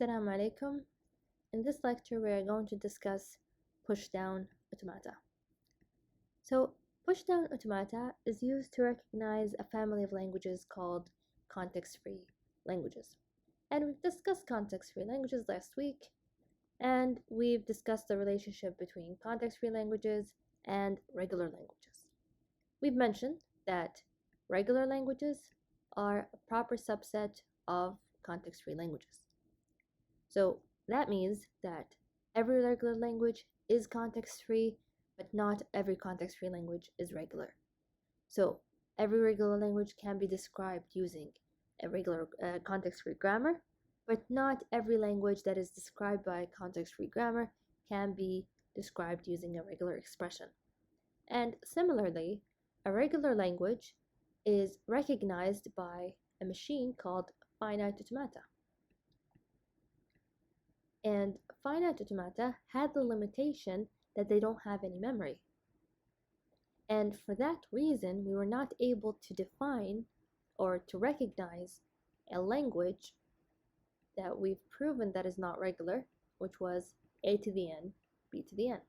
Assalamu alaikum. In this lecture, we are going to discuss push-down automata. So, push-down automata is used to recognize a family of languages called context-free languages. And we've discussed context-free languages last week, and we've discussed the relationship between context-free languages and regular languages. We've mentioned that regular languages are a proper subset of context-free languages. So that means that every regular language is context-free, but not every context-free language is regular. So every regular language can be described using a regular context-free grammar, but not every language that is described by context-free grammar can be described using a regular expression. And similarly, a regular language is recognized by a machine called finite automata. And finite automata had the limitation that they don't have any memory. And for that reason, we were not able to define or to recognize a language that we've proven that is not regular, which was a to the n, b to the n.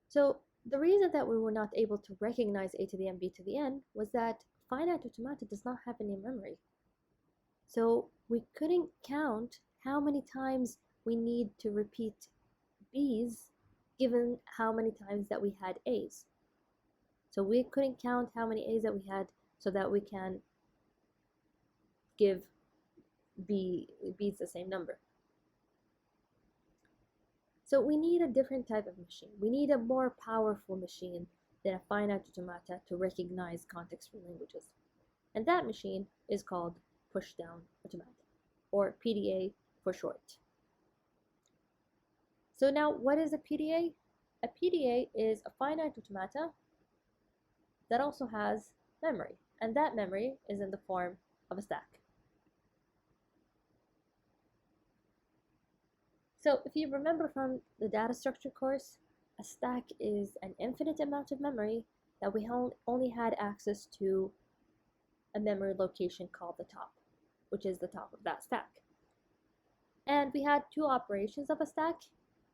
So the reason that we were not able to recognize a to the n, b to the n was that finite automata does not have any memory. So we couldn't count how many times we need to repeat b's given how many times that we had a's. So we couldn't count how many a's that we had so that we can give b's the same number. So we need a different type of machine. We need a more powerful machine than a finite automata to recognize context-free languages. And that machine is called push-down automata, or PDA for short. So now, what is a PDA? A PDA is a finite automata that also has memory, and that memory is in the form of a stack. So if you remember from the data structure course, a stack is an infinite amount of memory that we only had access to a memory location called the top, which is the top of that stack. And we had two operations of a stack.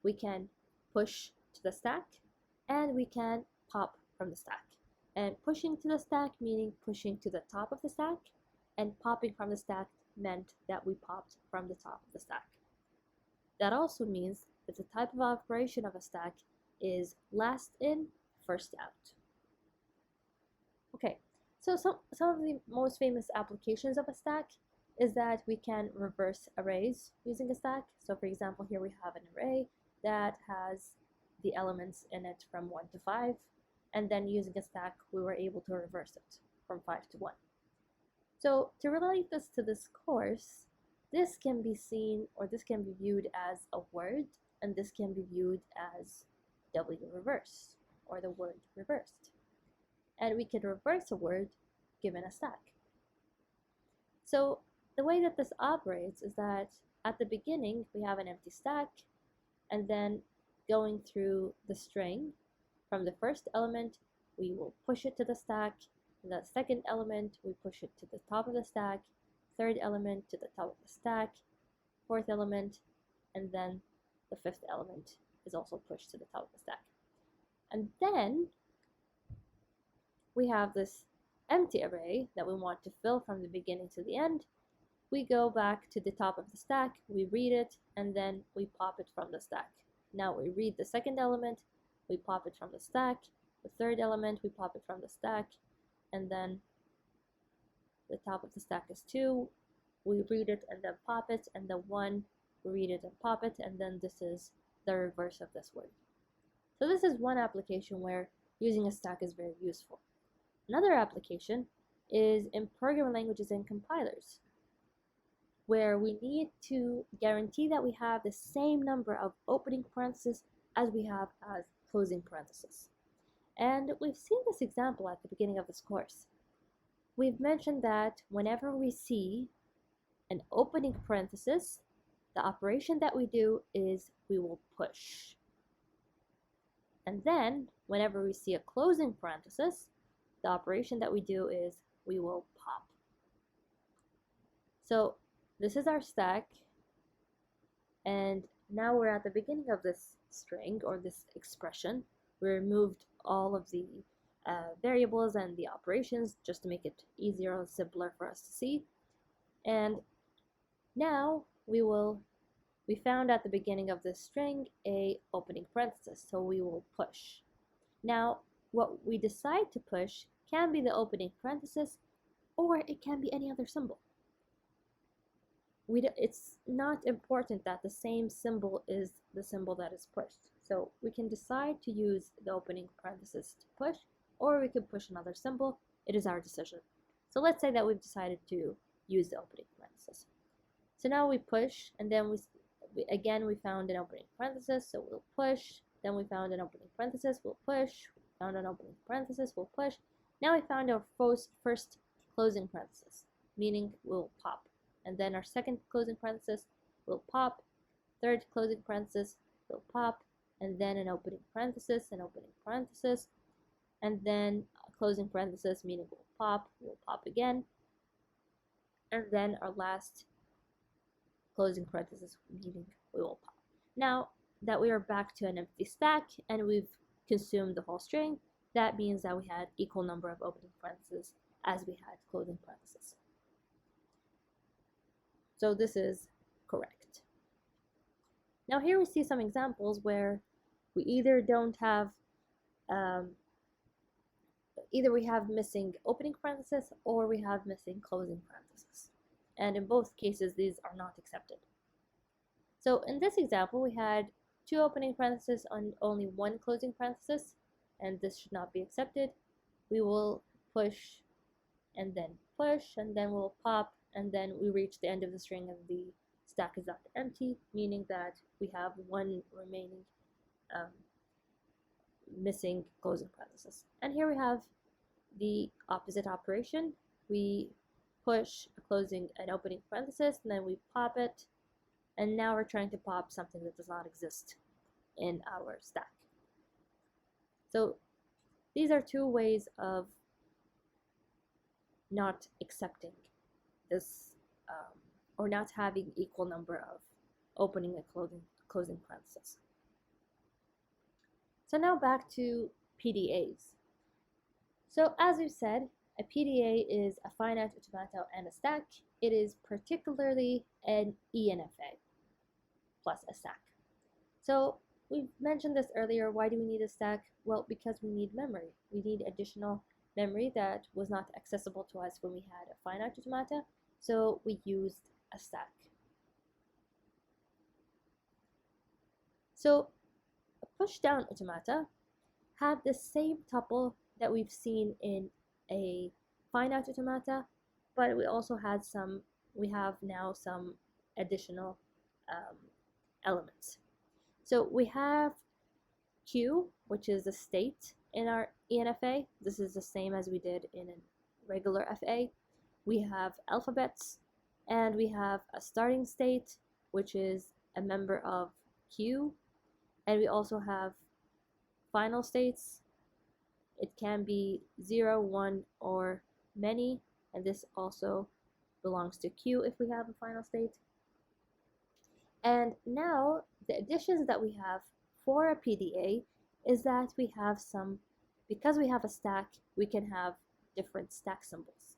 We can push to the stack, and we can pop from the stack. And pushing to the stack meaning pushing to the top of the stack, and popping from the stack meant that we popped from the top of the stack. That also means that the type of operation of a stack is last in, first out. Okay, so some of the most famous applications of a stack is that we can reverse arrays using a stack. So for example, here we have an array that has the elements in it from 1 to 5, and then using a stack we were able to reverse it from 5 to 1. So to relate this to this course, this can be seen, or this can be viewed as a word, and this can be viewed as W reverse, or the word reversed. And we can reverse a word given a stack. So the way that this operates is that at the beginning we have an empty stack, and then going through the string from the first element we will push it to the stack, and the second element we push it to the top of the stack, third element to the top of the stack, fourth element, and then the fifth element is also pushed to the top of the stack. And then we have this empty array that we want to fill from the beginning to the end. We go back to the top of the stack, we read it, and then we pop it from the stack. Now we read the second element, we pop it from the stack, the third element, we pop it from the stack, and then the top of the stack is 2, we read it and then pop it, and then 1, we read it and pop it, and then this is the reverse of this word. So this is one application where using a stack is very useful. Another application is in programming languages and compilers, where we need to guarantee that we have the same number of opening parentheses as we have as closing parentheses. And we've seen this example at the beginning of this course. We've mentioned that whenever we see an opening parenthesis, the operation that we do is we will push. And then whenever we see a closing parenthesis, the operation that we do is we will pop. So this is our stack, and now we're at the beginning of this string or this expression. We removed all of the variables and the operations just to make it easier and simpler for us to see. And now we found at the beginning of this string a opening parenthesis, so we will push. Now what we decide to push can be the opening parenthesis, or it can be any other symbol. It's not important that the same symbol is the symbol that is pushed. So we can decide to use the opening parenthesis to push, or we can push another symbol. It is our decision. So let's say that we've decided to use the opening parenthesis. So now we push, and then we found an opening parenthesis, so we'll push. Then we found an opening parenthesis, we'll push. Found an opening parenthesis, we'll push. Now we found our first closing parenthesis, meaning we'll pop. And then our second closing parenthesis will pop, third closing parenthesis will pop, and then an opening parenthesis, and then a closing parenthesis, meaning we'll pop again, and then our last closing parenthesis, meaning we will pop. Now that we are back to an empty stack and we've consumed the whole string, that means that we had equal number of opening parentheses as we had closing parentheses. So this is correct. Now here we see some examples where we either don't have, either we have missing opening parenthesis or we have missing closing parenthesis. And in both cases, these are not accepted. So in this example, we had 2 opening parentheses and only 1 closing parenthesis, and this should not be accepted. We will push, and then we'll pop, and then we reach the end of the string and the stack is left empty, meaning that we have 1 remaining missing closing parenthesis. And here we have the opposite operation. We push an opening parenthesis, and then we pop it, and now we're trying to pop something that does not exist in our stack. So these are 2 ways of not accepting this or not having equal number of opening and closing parentheses. So now back to PDAs. So as we've said, a PDA is a finite automata and a stack. It is particularly an ENFA plus a stack. So we mentioned this earlier. Why do we need a stack? Well, because we need memory. We need additional memory that was not accessible to us when we had a finite automata, so we used a stack. So a push-down automata had the same tuple that we've seen in a finite automata, but we also had we have now some additional elements. So we have Q, which is the state in our ENFA. This is the same as we did in a regular FA. We have alphabets, and we have a starting state, which is a member of Q, and we also have final states. It can be 0, 1, or many, and this also belongs to Q if we have a final state. And now the additions that we have for a PDA is that we have because we have a stack, we can have different stack symbols.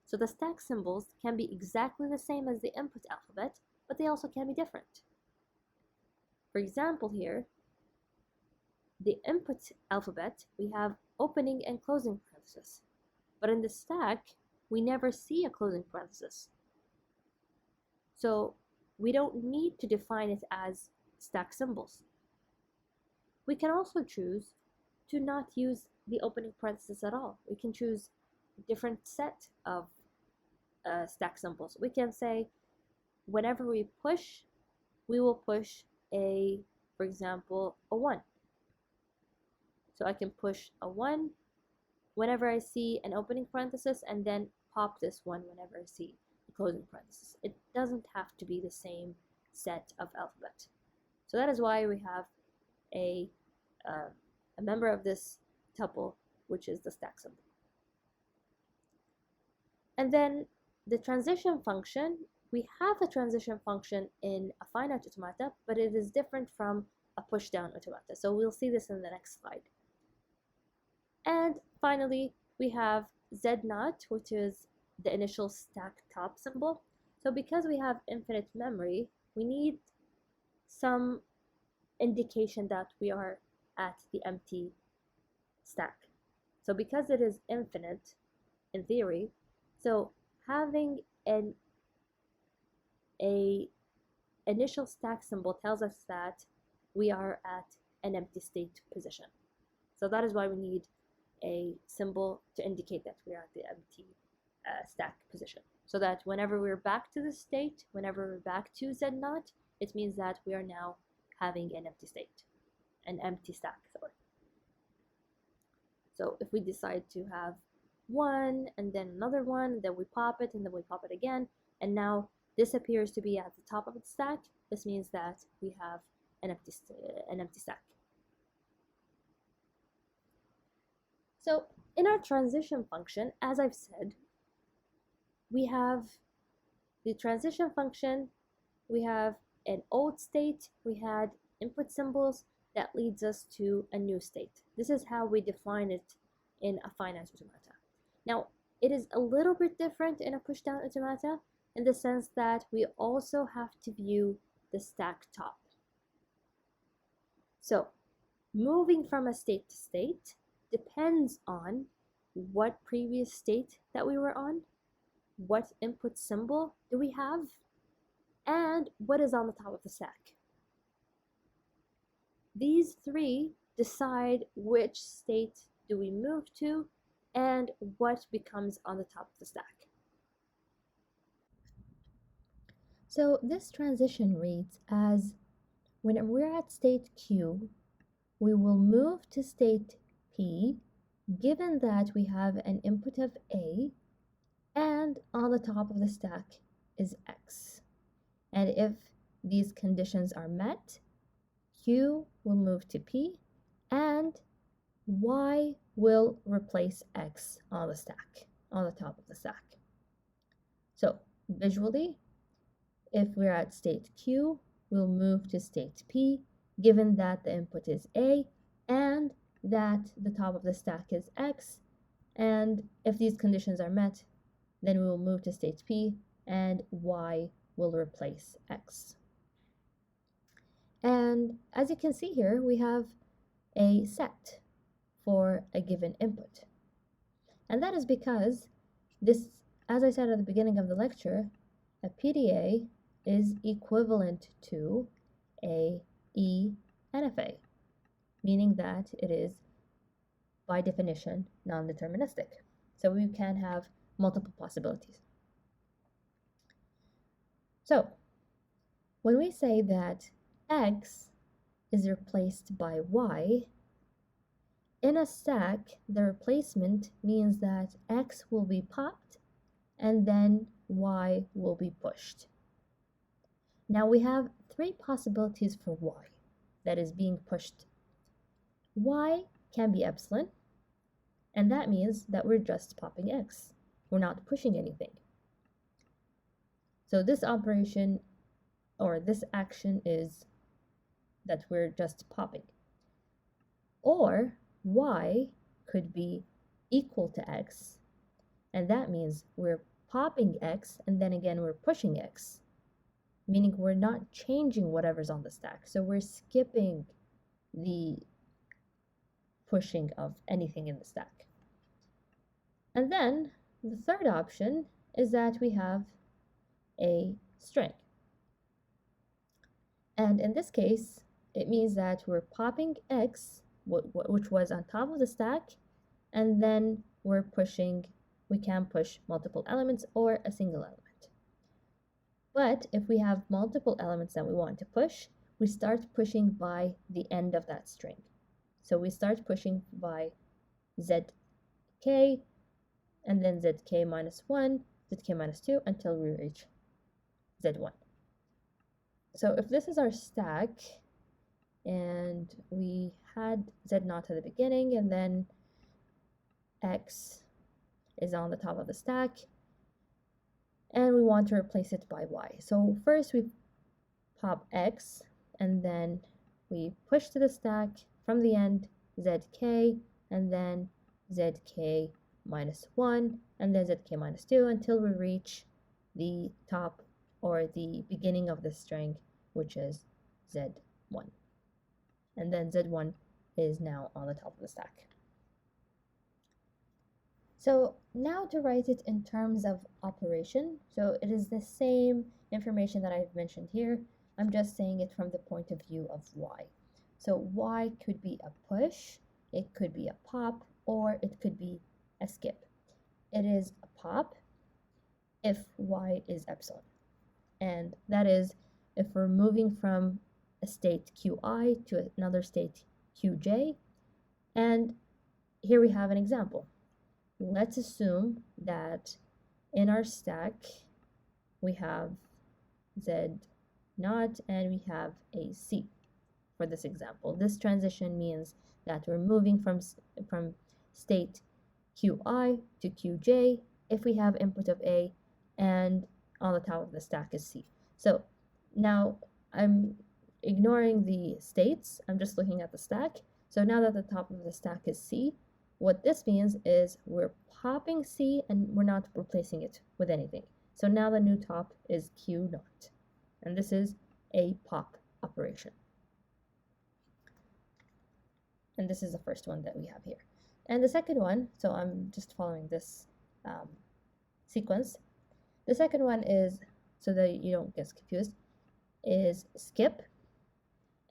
So the stack symbols can be exactly the same as the input alphabet, but they also can be different. For example here, the input alphabet, we have opening and closing parenthesis. But in the stack, we never see a closing parenthesis. So we don't need to define it as stack symbols. We can also choose to not use the opening parenthesis at all. We can choose a different set of stack symbols. We can say whenever we push, we will push for example, a 1. So I can push a 1 whenever I see an opening parenthesis, and then pop this 1 whenever I see the closing parenthesis. It doesn't have to be the same set of alphabet. So that is why we have a member of this tuple, which is the stack symbol. And then the transition function we have a transition function in a finite automata, but it is different from a push-down automata. So we'll see this in the next slide. And finally, we have Z0, which is the initial stack top symbol. So because we have infinite memory, we need some indication that we are at the empty stack. So because it is infinite in theory, so having a initial stack symbol tells us that we are at an empty state position. So that is why we need a symbol to indicate that we are at the empty stack position. So that whenever we're back to the state, whenever we're back to Z0, it means that we are now having an empty state, an empty stack, sorry. So if we decide to have one and then another one, then we pop it and then we pop it again, and now this appears to be at the top of the stack, this means that we have an empty stack. So in our transition function, as I've said, we have the transition function, we have an old state, we had input symbols that leads us to a new state. This is how we define it in a finite automata. Now, it is a little bit different in a push-down automata in the sense that we also have to view the stack top. So, moving from a state to state depends on what previous state that we were on, what input symbol do we have, and what is on the top of the stack. These three decide which state do we move to and what becomes on the top of the stack. So this transition reads as when we're at state Q, we will move to state P given that we have an input of A and on the top of the stack is X. And if these conditions are met, Q will move to P and Y will replace X on the stack, on the top of the stack. So visually, if we're at state Q, we'll move to state P given that the input is A and that the top of the stack is X. And if these conditions are met, then we will move to state P and Y will replace X. And as you can see here, we have a set for a given input. And that is because this, as I said at the beginning of the lecture, a PDA is equivalent to a ENFA, meaning that it is, by definition, non-deterministic. So we can have multiple possibilities. So when we say that X is replaced by Y, in a stack, the replacement means that X will be popped and then Y will be pushed. Now we have three possibilities for Y that is being pushed. Y can be epsilon, and that means that we're just popping X. We're not pushing anything. So this operation or this action is that we're just popping. Or Y could be equal to X, and that means we're popping X and then again we're pushing X, meaning we're not changing whatever's on the stack. So we're skipping the pushing of anything in the stack. And then the third option is that we have a string. And in this case, it means that we're popping X, which was on top of the stack, and then we're pushing, we can push multiple elements or a single element. But if we have multiple elements that we want to push, we start pushing by the end of that string. So we start pushing by ZK, and then ZK minus 1, ZK minus 2, until we reach Z1. So if this is our stack, and we had Z0 at the beginning, and then X is on the top of the stack, and we want to replace it by y. So first we pop x, and then we push to the stack from the end zk, and then zk minus 1, and then zk minus 2 until we reach the top or the beginning of the string, which is z1. And then z1 is now on the top of the stack. So now to write it in terms of operation, so it is the same information that I've mentioned here. I'm just saying it from the point of view of y. So y could be a push, it could be a pop, or it could be a skip. It is a pop if y is epsilon. And that is if we're moving from a state qi to another state qj. And here we have an example. Let's assume that in our stack we have z naught and we have a c. For this example, this transition means that we're moving from state qi to qj if we have input of a and on the top of the stack is c. So now I'm ignoring the states, I'm just looking at the stack. So now that the top of the stack is c, what this means is we're popping c and we're not replacing it with anything. So now the new top is q naught, and this is a pop operation. And this is the first one that we have here. And the second one, so I'm just following this sequence. The second one is, so that you don't get confused, is skip.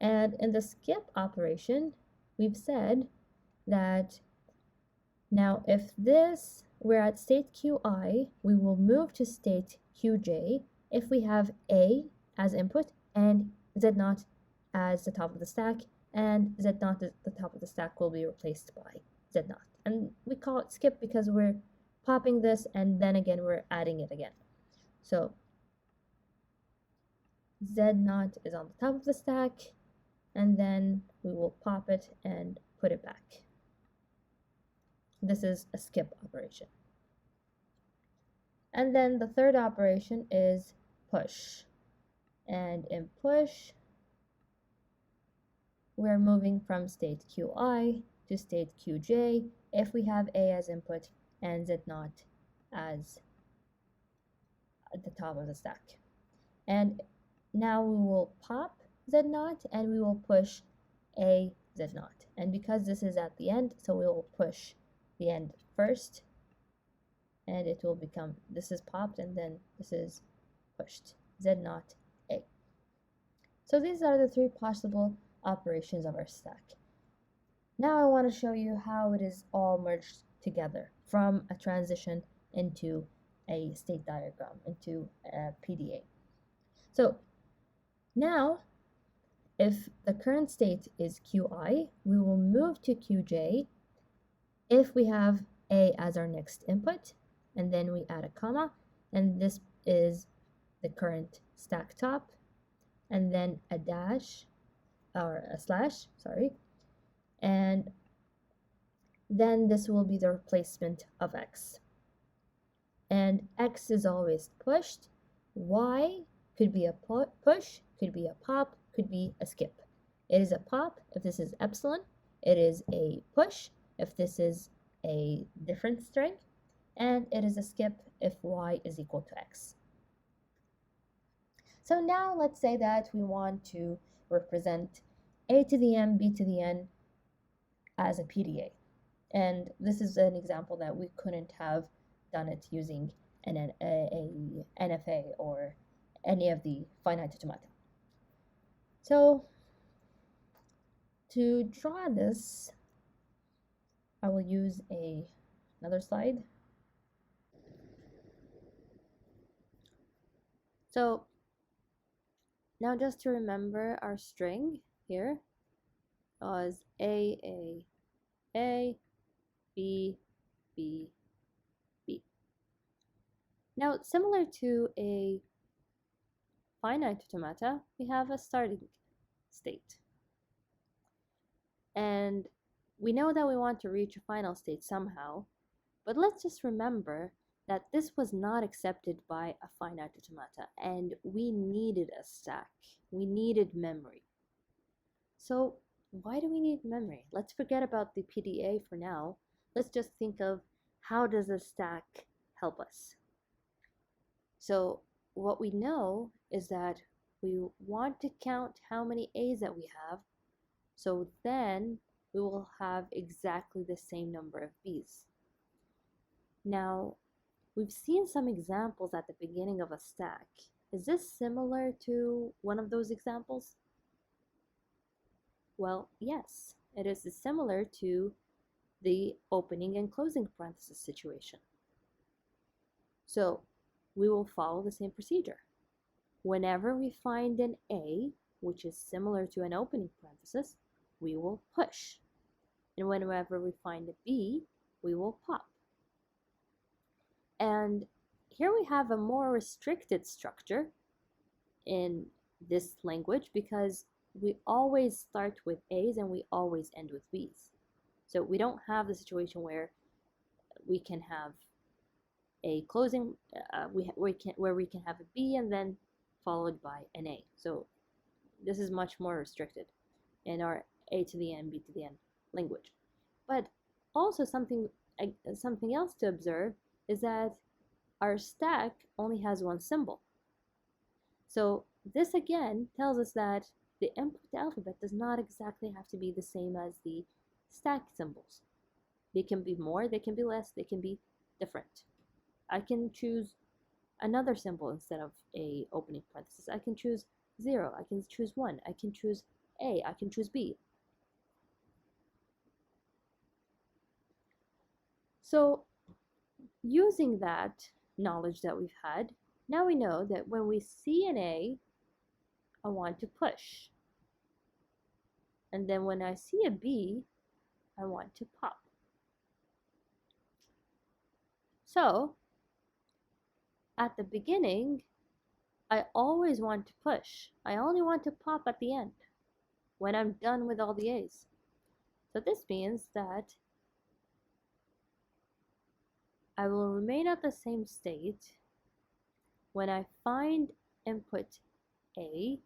And in the skip operation, we've said that now if we're at state qi, we will move to state qj if we have a as input and z naught as the top of the stack, and z naught at the top of the stack will be replaced by z naught. And we call it skip because we're popping this and then again we're adding it again. So z naught is on the top of the stack, and then we will pop it and put it back. This is a skip operation. And then the third operation is push. And in push, we're moving from state qi to state qj if we have a as input and z naught as at the top of the stack. And now we will pop z naught and we will push a z naught. And because this is at the end, so we will push the end first, and it will become, this is popped and then this is pushed, z naught a. So these are the three possible operations of our stack. Now I want to show you how it is all merged together from a transition into a state diagram, into a PDA. So now if the current state is qi, we will move to qj if we have a as our next input, and then we add a comma, and this is the current stack top, and then a dash or a slash, sorry, and then this will be the replacement of x. And x is always pushed. Y could be a push, could be a pop, could be a skip. It is a pop if this is epsilon. It is a push if this is a different string. And it is a skip if y is equal to x. So now let's say that we want to represent a to the m, b to the n as a PDA. And this is an example that we couldn't have done it using a NFA or any of the finite automata. So to draw this, I will use another slide. So now just to remember, our string here was A, B, B, B. Now, similar to a finite automata, we have a starting state. And we know that we want to reach a final state somehow, but let's just remember that this was not accepted by a finite automata, and we needed a stack. We needed memory. So why do we need memory? Let's forget about the PDA for now. Let's just think of how does a stack help us. So what we know is that we want to count how many A's that we have, so then we will have exactly the same number of B's. Now, we've seen some examples at the beginning of a stack. Is this similar to one of those examples? Well, yes, it is similar to the opening and closing parenthesis situation. So we will follow the same procedure. Whenever we find an A, which is similar to an opening parenthesis, we will push. And whenever we find a B, we will pop. And here we have a more restricted structure in this language because we always start with A's and we always end with B's. So we don't have the situation where we can have a closing, where we can have a B and then followed by an A. So this is much more restricted in our A to the N, B to the N language. But also something else to observe is that our stack only has one symbol. So this again tells us that the input alphabet does not exactly have to be the same as the stack symbols. They can be more, they can be less, they can be different. I can choose another symbol instead of a opening parenthesis. I can choose 0, I can choose 1, I can choose A, I can choose B. So using that knowledge that we've had, now we know that when we see an A, I want to push. And then when I see a B, I want to pop. So at the beginning, I always want to push. I only want to pop at the end when I'm done with all the A's. So this means that I will remain at the same state when I find input A,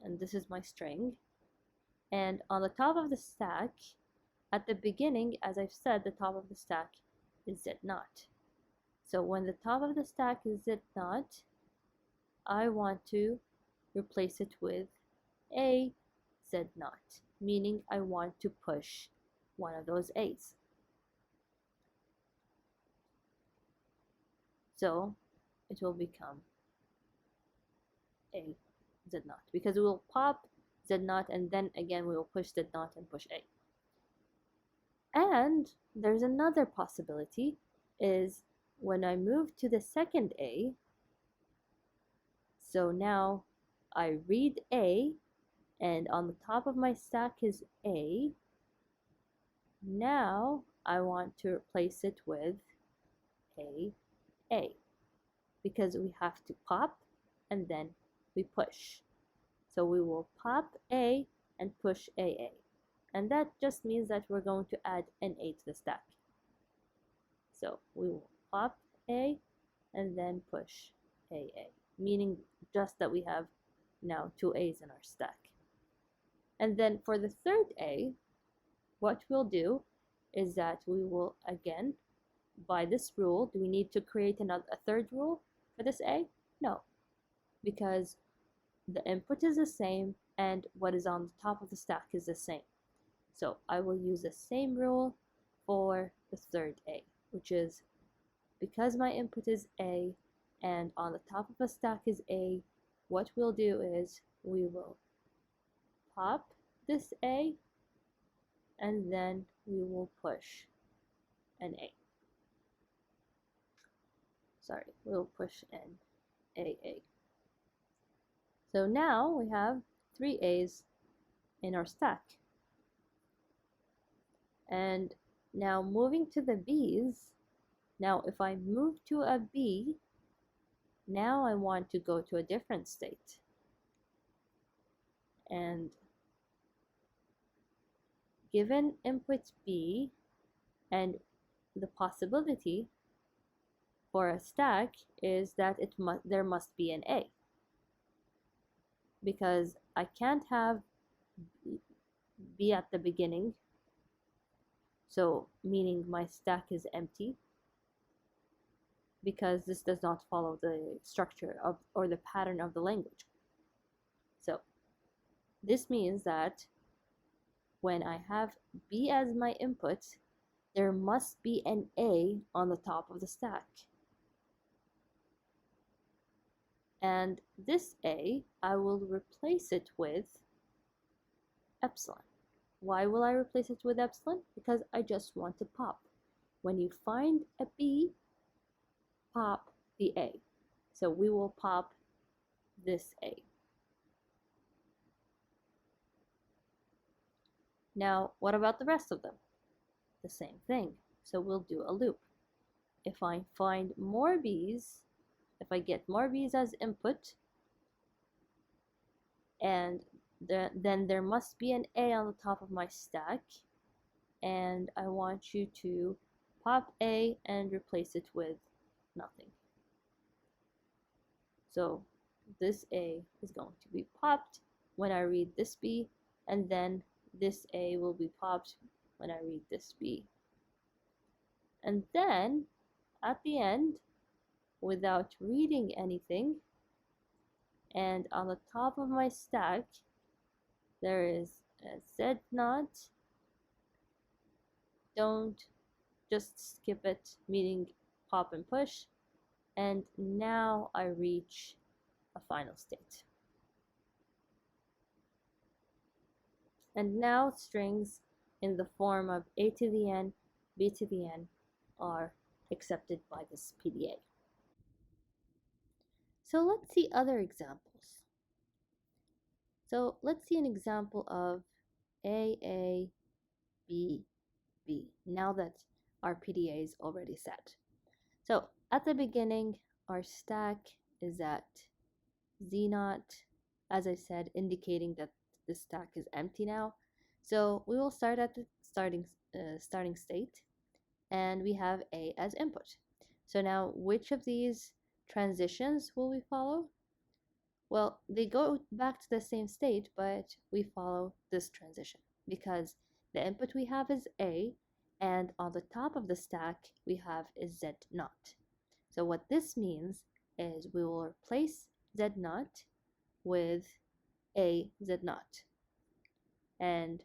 and this is my string, and on the top of the stack, at the beginning, as I've said, the top of the stack is Z0. So when the top of the stack is Z0, I want to replace it with a Z0, meaning I want to push one of those A's. So it will become a Z0 because we will pop Z0 and then again we will push Z0 and push A. And there's another possibility is when I move to the second A, so now I read A and on the top of my stack is A. Now I want to replace it with A because we have to pop and then we push. So we will pop A and push AA. And that just means that we're going to add an A to the stack. So we will pop A and then push AA, meaning just that we have now two A's in our stack. And then for the third A, what we'll do is that we will again, by this rule, do we need to create a third rule for this A? No, because the input is the same and what is on the top of the stack is the same. So I will use the same rule for the third A, which is because my input is A and on the top of the stack is A, what we'll do is we will pop this A and then we will push an A. Sorry, we'll push an AA. So now we have 3 A's in our stack. And now moving to the B's, now if I move to a B, now I want to go to a different state. And given input B and the possibility for a stack is that there must be an A, because I can't have B at the beginning, so meaning my stack is empty, because this does not follow the structure of or the pattern of the language. So this means that when I have B as my input, there must be an A on the top of the stack. And this A, I will replace it with epsilon. Why will I replace it with epsilon? Because I just want to pop. When you find a B, pop the A. So we will pop this A. Now, what about the rest of them? The same thing. So we'll do a loop. If I find more B's, if I get more B's as input, and then there must be an A on the top of my stack, and I want you to pop A and replace it with nothing. So this A is going to be popped when I read this B, and then this A will be popped when I read this B. And then at the end, without reading anything, and on the top of my stack, there is a Z naught. Don't just skip it, meaning pop and push. And now I reach a final state. And now strings in the form of A to the N, B to the N are accepted by this PDA. So let's see other examples. So let's see an example of A, B, B, now that our PDA is already set. So at the beginning, our stack is at Z0, as I said, indicating that the stack is empty now. So we will start at the starting state, and we have A as input. So now, which of these transitions will we follow? Well, they go back to the same state, but we follow this transition because the input we have is A, and on the top of the stack we have is Z0. So what this means is we will replace Z0 with A Z0, and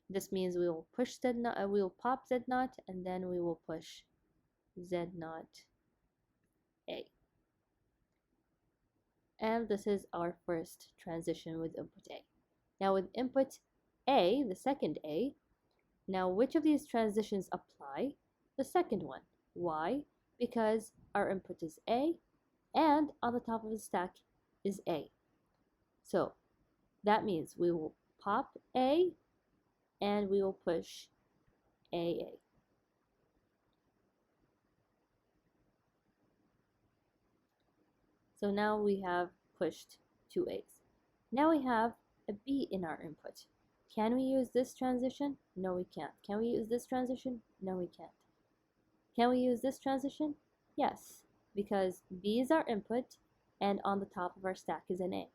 this means we will push Z0, we will pop Z0, and then we will push Z0 A. And this is our first transition with input A. Now with input A, the second A, now which of these transitions apply? The second one. Why? Because our input is A, and on the top of the stack is A. So that means we will pop A, and we will push AA. So now we have pushed two A's. Now we have a B in our input. Can we use this transition? No, we can't. Can we use this transition? No, we can't. Can we use this transition? Yes, because B is our input, and on the top of our stack is an A.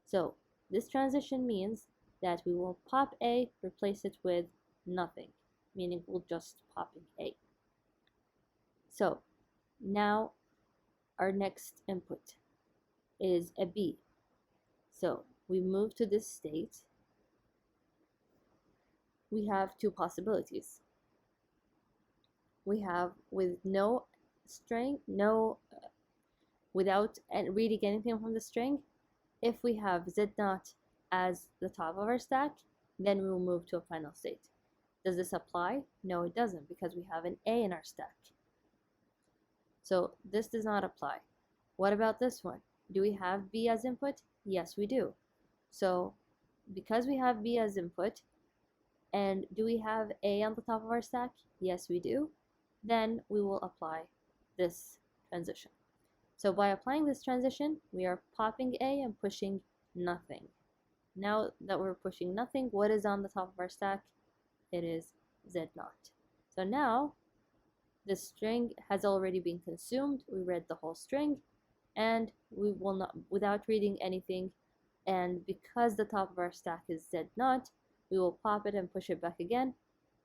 So this transition means that we will pop A, replace it with nothing, meaning we'll just pop in A. So now our next input is a B. So we move to this state. We have two possibilities. We have with no string, without reading anything from the string. If we have Z0 as the top of our stack, then we will move to a final state. Does this apply? No, it doesn't, because we have an A in our stack. So this does not apply. What about this one? Do we have B as input? Yes, we do. So because we have B as input, and do we have A on the top of our stack? Yes, we do. Then we will apply this transition. So by applying this transition, we are popping A and pushing nothing. Now that we're pushing nothing, what is on the top of our stack? It is Z0. So now this string has already been consumed. We read the whole string, and we will not, without reading anything, and because the top of our stack is Z0, we will pop it and push it back again.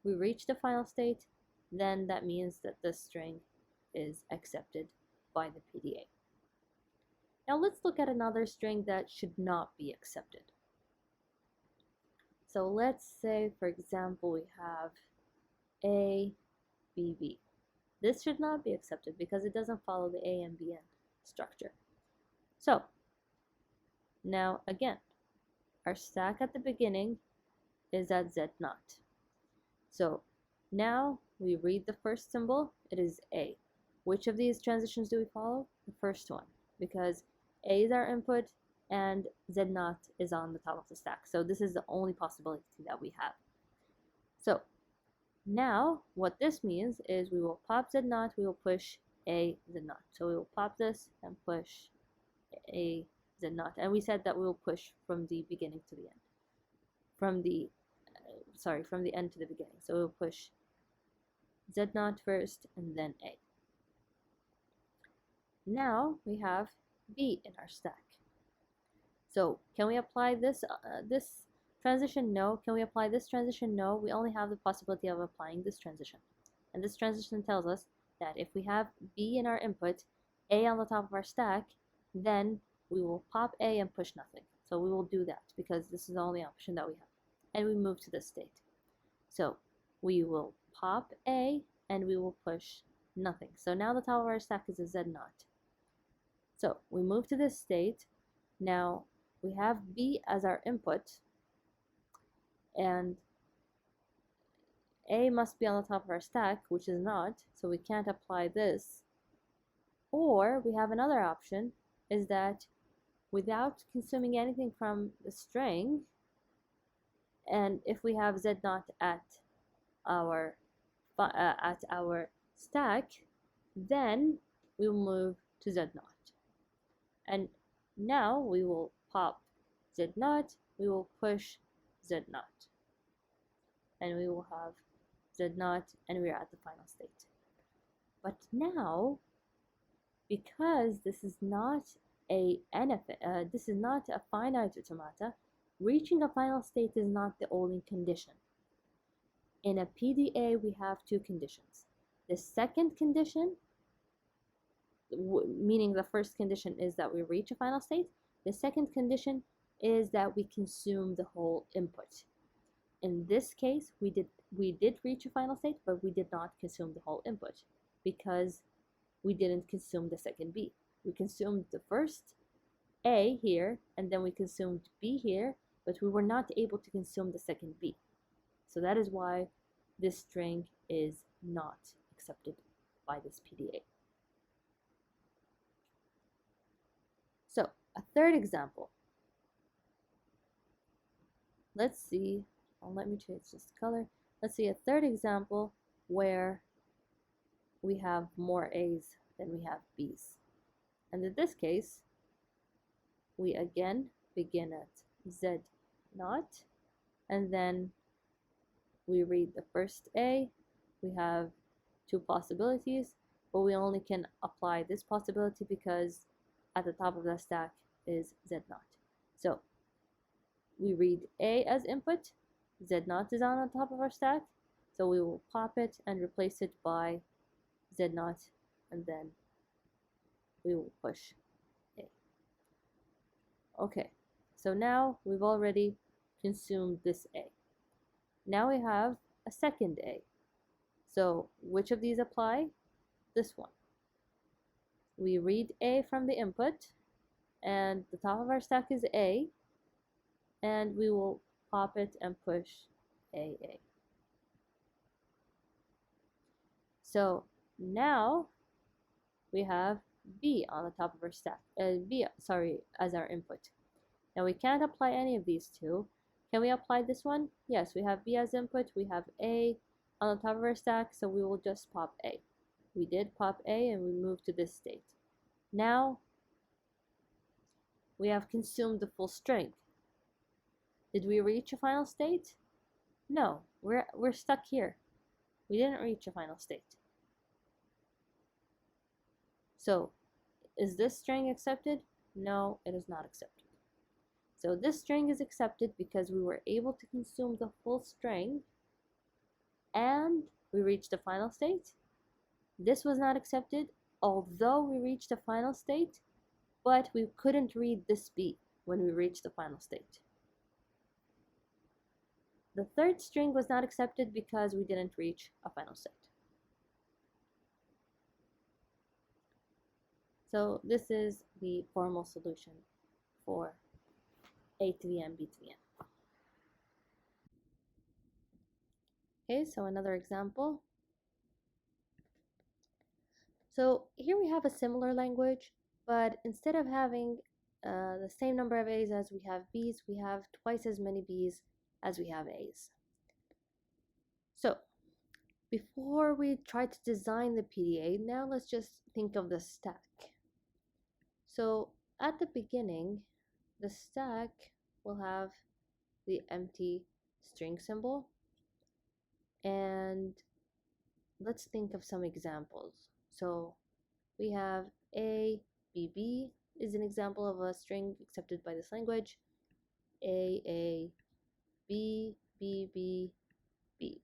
We reach the final state, then that means that the string is accepted by the PDA. Now let's look at another string that should not be accepted. So let's say, for example, we have A, B, B. This should not be accepted because it doesn't follow the A and B structure. So now again, our stack at the beginning is at Z0. So now we read the first symbol, it is A. Which of these transitions do we follow? The first one, because A is our input and Z0 is on the top of the stack. So this is the only possibility that we have. So now what this means is we will pop Z0, we will push A Z0. So we will pop this and push A Z0. And we said that we will push from the beginning to the end. From the end to the beginning. So we'll push Z0 first and then A. Now we have B in our stack. So can we apply this transition? No. Can we apply this transition? No. We only have the possibility of applying this transition. And this transition tells us that if we have B in our input, A on the top of our stack, then we will pop A and push nothing. So we will do that because this is the only option that we have. And we move to this state. So we will pop A and we will push nothing. So now the top of our stack is a Z0. So we move to this state. Now we have B as our input and A must be on the top of our stack, which is not, so we can't apply this. Or we have another option, is that without consuming anything from the string, and if we have Z0 at our stack, then we will move to Z0. And now we will pop Z0, we will push Z0. And we will have Z0 and we're at the final state. But now, because this is not a finite automata, reaching a final state is not the only condition. In a PDA, we have two conditions. The second condition, meaning the first condition is that we reach a final state. The second condition is that we consume the whole input. In this case, we did reach a final state, but we did not consume the whole input because we didn't consume the second B. We consumed the first A here, and then we consumed B here, but we were not able to consume the second B. So that is why this string is not accepted by this PDA. So a third example. Let's see, let me change this color. Let's see a third example where we have more A's than we have B's. And in this case, we again begin at Z0, and then we read the first A. We have two possibilities, but we only can apply this possibility because at the top of the stack is Z0. So we read A as input, Z0 is on the top of our stack, so we will pop it and replace it by Z0, and then we will push A. Okay, so now we've already consumed this A. Now we have a second A. So which of these apply? This one. We read A from the input, and the top of our stack is A, and we will pop it and push AA. So now we have B on the top of our stack, as our input. Now we can't apply any of these two. Can we apply this one? Yes, we have B as input, we have A on the top of our stack, so we will just pop A. We did pop A and we moved to this state. Now we have consumed the full string. Did we reach a final state? No, we're stuck here. We didn't reach a final state. So is this string accepted? No, it is not accepted. So this string is accepted because we were able to consume the full string and we reached the final state. This was not accepted, although we reached the final state, but we couldn't read this B when we reached the final state. The third string was not accepted because we didn't reach a final state. So this is the formal solution for A to the n, B to the n. Okay, so another example. So here we have a similar language, but instead of having the same number of A's as we have B's, we have twice as many B's as we have A's. So before we try to design the PDA, now let's just think of the stack. So at the beginning, the stack will have the empty string symbol, and let's think of some examples. So we have A, B, B is an example of a string accepted by this language. A, B, B, B, B.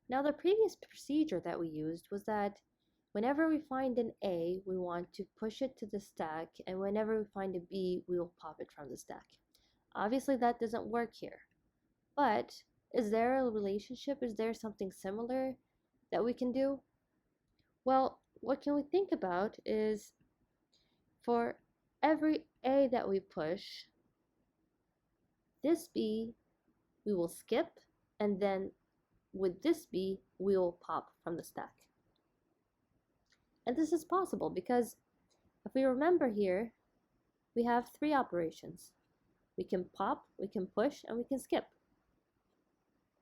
Now the previous procedure that we used was that whenever we find an A, we want to push it to the stack, and whenever we find a B, we will pop it from the stack. Obviously that doesn't work here, but is there a relationship? Is there something similar that we can do? Well, what can we think about is for every A that we push, this B we will skip, and then with this B we will pop from the stack. And this is possible because if we remember here, we have three operations. We can pop, we can push, and we can skip.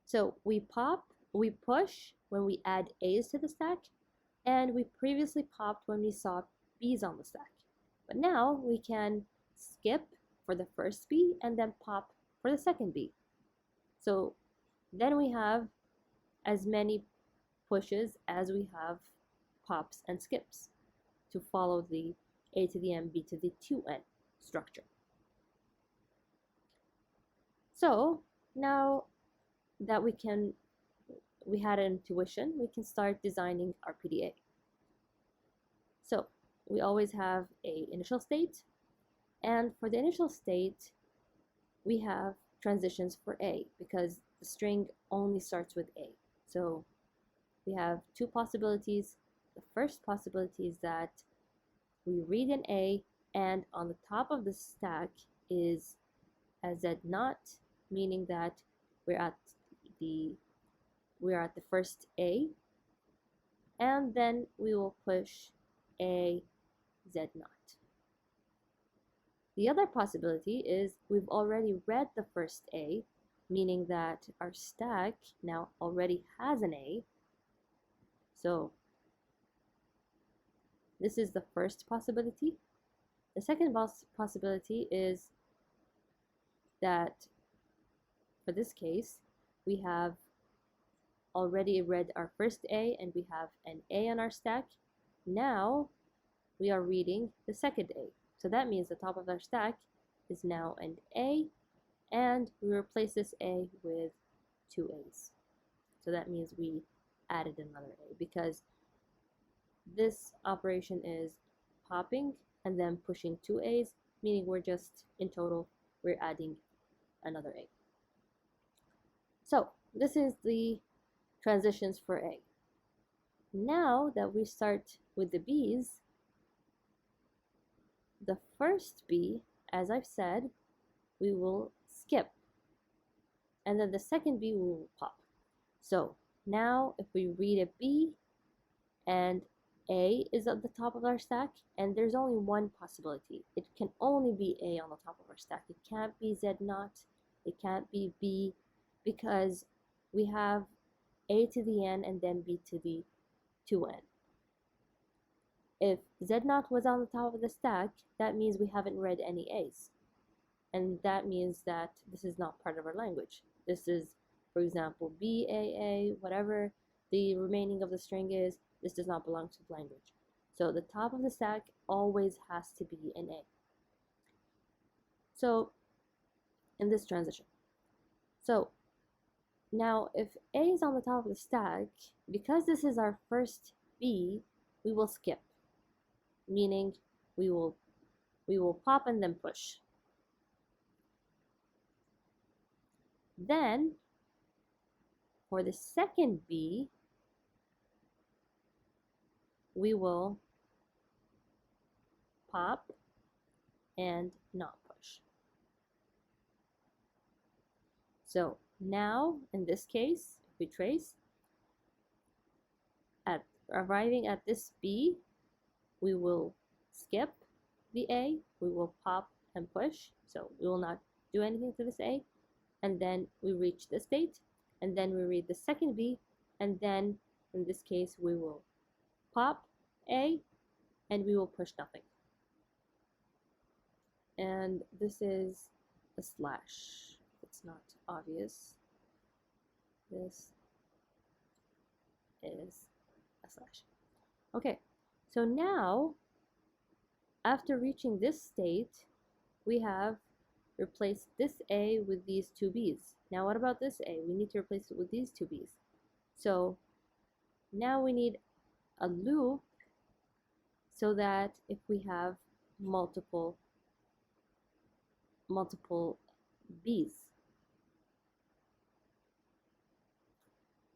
So we pop, we push when we add A's to the stack, and we previously popped when we saw B's on the stack. But now we can skip for the first B and then pop for the second B. So then we have as many pushes as we have pops and skips to follow the A to the n, B to the 2n structure. So now that we had an intuition, we can start designing our PDA. So we always have an initial state, and for the initial state we have transitions for A because the string only starts with A. So we have two possibilities. The first possibility is that we read an A, and on the top of the stack is a Z0, meaning that we're at the first A, and then we will push A Z0. The other possibility is we've already read the first A, meaning that our stack now already has an A. So this is the first possibility. The second possibility is that for this case, we have already read our first A and we have an A on our stack. Now we are reading the second A. So that means the top of our stack is now an A, and we replace this A with two A's. So that means we added another A because this operation is popping and then pushing two A's, meaning we're just, in total, we're adding another A. So this is the transitions for A. Now that we start with the B's, the first B, as I've said, we will skip, and then the second B we will pop. So now if we read a B and A is at the top of our stack, and there's only one possibility. It can only be A on the top of our stack. It can't be Z0, it can't be B, because we have A to the n and then B to the 2n. If Z0 was on the top of the stack, that means we haven't read any A's. And that means that this is not part of our language. This is, for example, BAA, whatever the remaining of the string is, this does not belong to the language. So the top of the stack always has to be an A. So in this transition. So now if A is on the top of the stack, because this is our first B, we will skip, meaning we will pop and then push. Then for the second B, we will pop and not push. So now in this case, if we trace, at arriving at this B, we will skip the A, we will pop and push, so we will not do anything to this A, and then we reach the state, and then we read the second B, and then in this case we will pop A and we will push nothing. And this is a slash. It's not obvious. This is a slash. Okay, so now after reaching this state, we have replaced this A with these two B's. Now what about this A? We need to replace it with these two B's. So now we need a loop so that if we have multiple B's,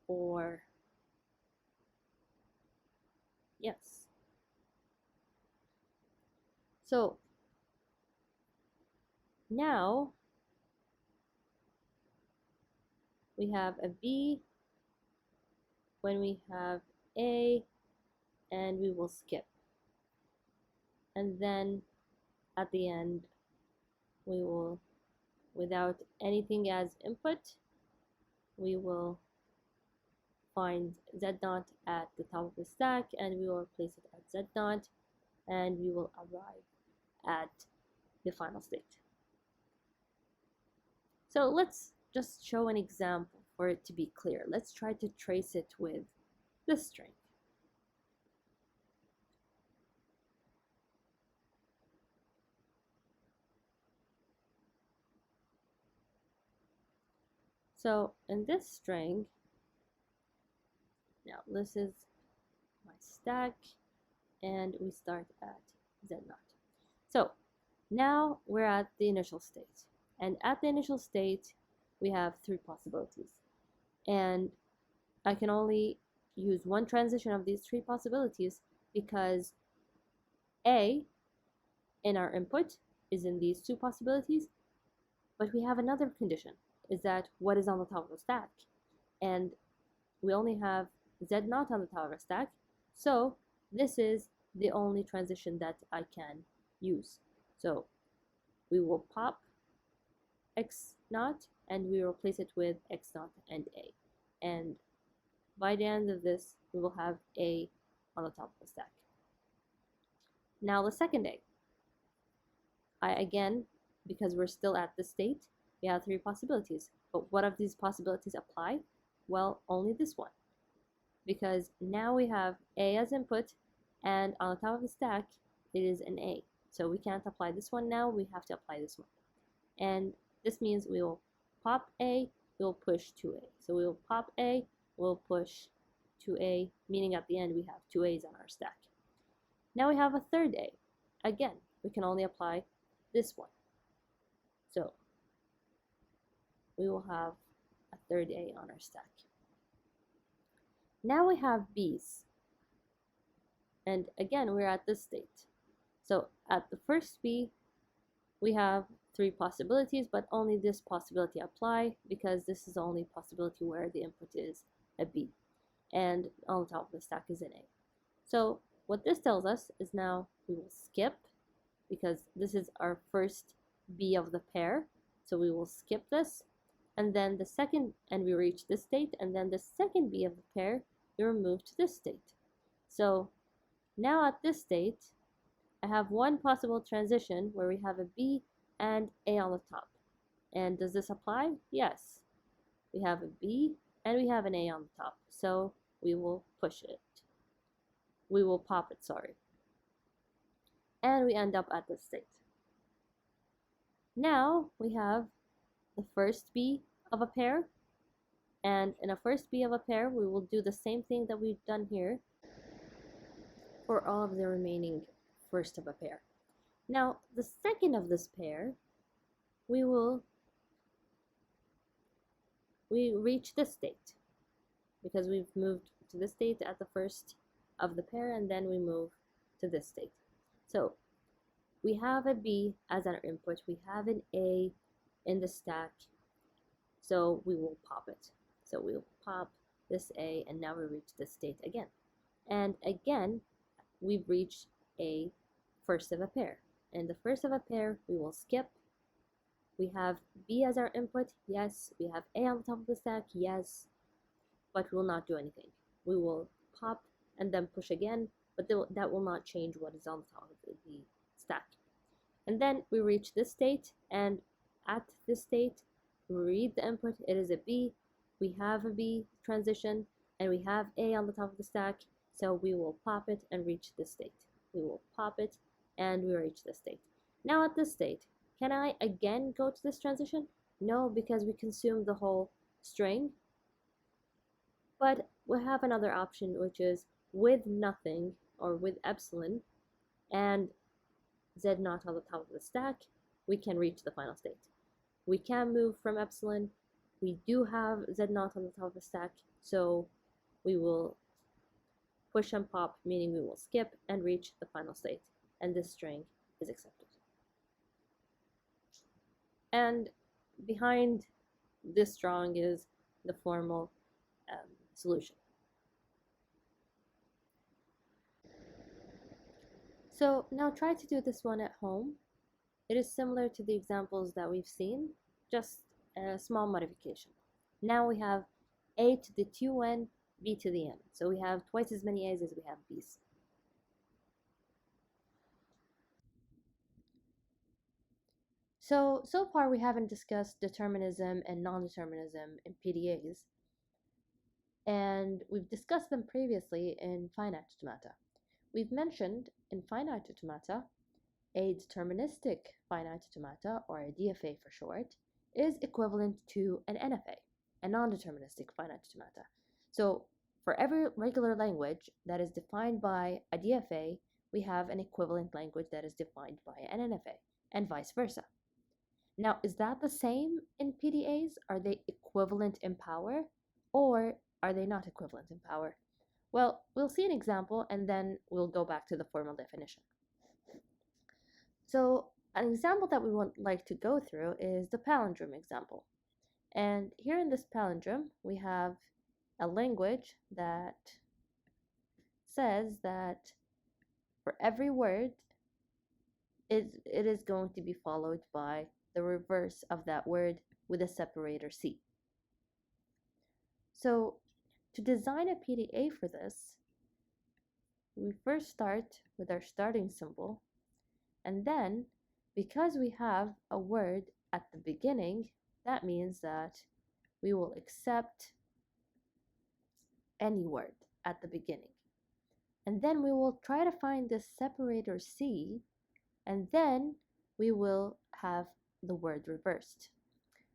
or yes. So now we have a B when we have A, and we will skip. And then at the end, we will, without anything as input, we will find Z0 at the top of the stack, and we will replace it at Z0, and we will arrive at the final state. So let's just show an example for it to be clear. Let's try to trace it with this string. So in this string, now this is my stack, and we start at Z0. So now we're at the initial state, and at the initial state we have three possibilities, and I can only use one transition of these three possibilities because A in our input is in these two possibilities, but we have another condition, is that what is on the top of the stack, and we only have Z0 on the top of the stack, so this is the only transition that I can use. So we will pop X0 and we replace it with X0 and A, and by the end of this we will have A on the top of the stack. Now the second A, again, because we're still at this state, we have three possibilities, but what of these possibilities apply? Well, only this one, because now we have A as input, and on the top of the stack it is an A, so we can't apply this one now, we have to apply this one. And this means we will pop A, we'll push 2A. So we will pop A, we'll push 2A, meaning at the end we have 2 A's on our stack. Now we have a third A. Again, we can only apply this one. So we will have a third A on our stack. Now we have B's. And again, we're at this state. So at the first B, we have three possibilities, but only this possibility apply because this is the only possibility where the input is a B, and on the top of the stack is an A. So what this tells us is now we will skip, because this is our first B of the pair, so we will skip this, and then the second, and we reach this state, and then the second B of the pair, we will move to this state. So now at this state, I have one possible transition where we have a B and A on the top. And does this apply? Yes. We have a B and we have an A on the top. So we will push it. We will pop it, sorry. and we end up at this state. Now we have the first B of a pair, and in a first B of a pair we will do the same thing that we've done here for all of the remaining first of a pair. Now the second of this pair, we reach this state because we've moved to this state at the first of the pair, and then we move to this state. So we have a B as our input, we have an A in the stack, so we will pop it. So we'll pop this A, and now we reach this state again. And again, we've reached a first of a pair. In the first of a pair, we will skip. We have B as our input, yes. We have A on the top of the stack, yes. But we will not do anything. We will pop and then push again, but that will not change what is on the top of the stack. And then we reach this state, and at this state, we read the input, it is a B. We have a B transition, and we have A on the top of the stack, so we will pop it and reach this state. We will pop it, and we reach this state. Now at this state, can I again go to this transition? No, because we consumed the whole string. But we have another option, which is with nothing, or with epsilon, and Z naught on the top of the stack, we can reach the final state. We can move from epsilon. We do have Z naught on the top of the stack, so we will push and pop, meaning we will skip and reach the final state, and this string is accepted. And behind this drawing is the formal solution. So now try to do this one at home. It is similar to the examples that we've seen, just a small modification. Now we have A to the 2n, B to the n. So we have twice as many A's as we have B's. So far we haven't discussed determinism and non-determinism in PDAs, and we've discussed them previously in finite automata. We've mentioned in finite automata, a deterministic finite automata, or a DFA for short, is equivalent to an NFA, a non-deterministic finite automata. So for every regular language that is defined by a DFA, we have an equivalent language that is defined by an NFA, and vice versa. Now, is that the same in PDAs? Are they equivalent in power, or are they not equivalent in power? Well, we'll see an example, and then we'll go back to the formal definition. So an example that we would like to go through is the palindrome example. And here in this palindrome, we have a language that says that for every word, it is going to be followed by the reverse of that word with a separator C. So to design a PDA for this, we first start with our starting symbol, and then because we have a word at the beginning, that means that we will accept any word at the beginning. And then we will try to find this separator C, and then we will have the word reversed.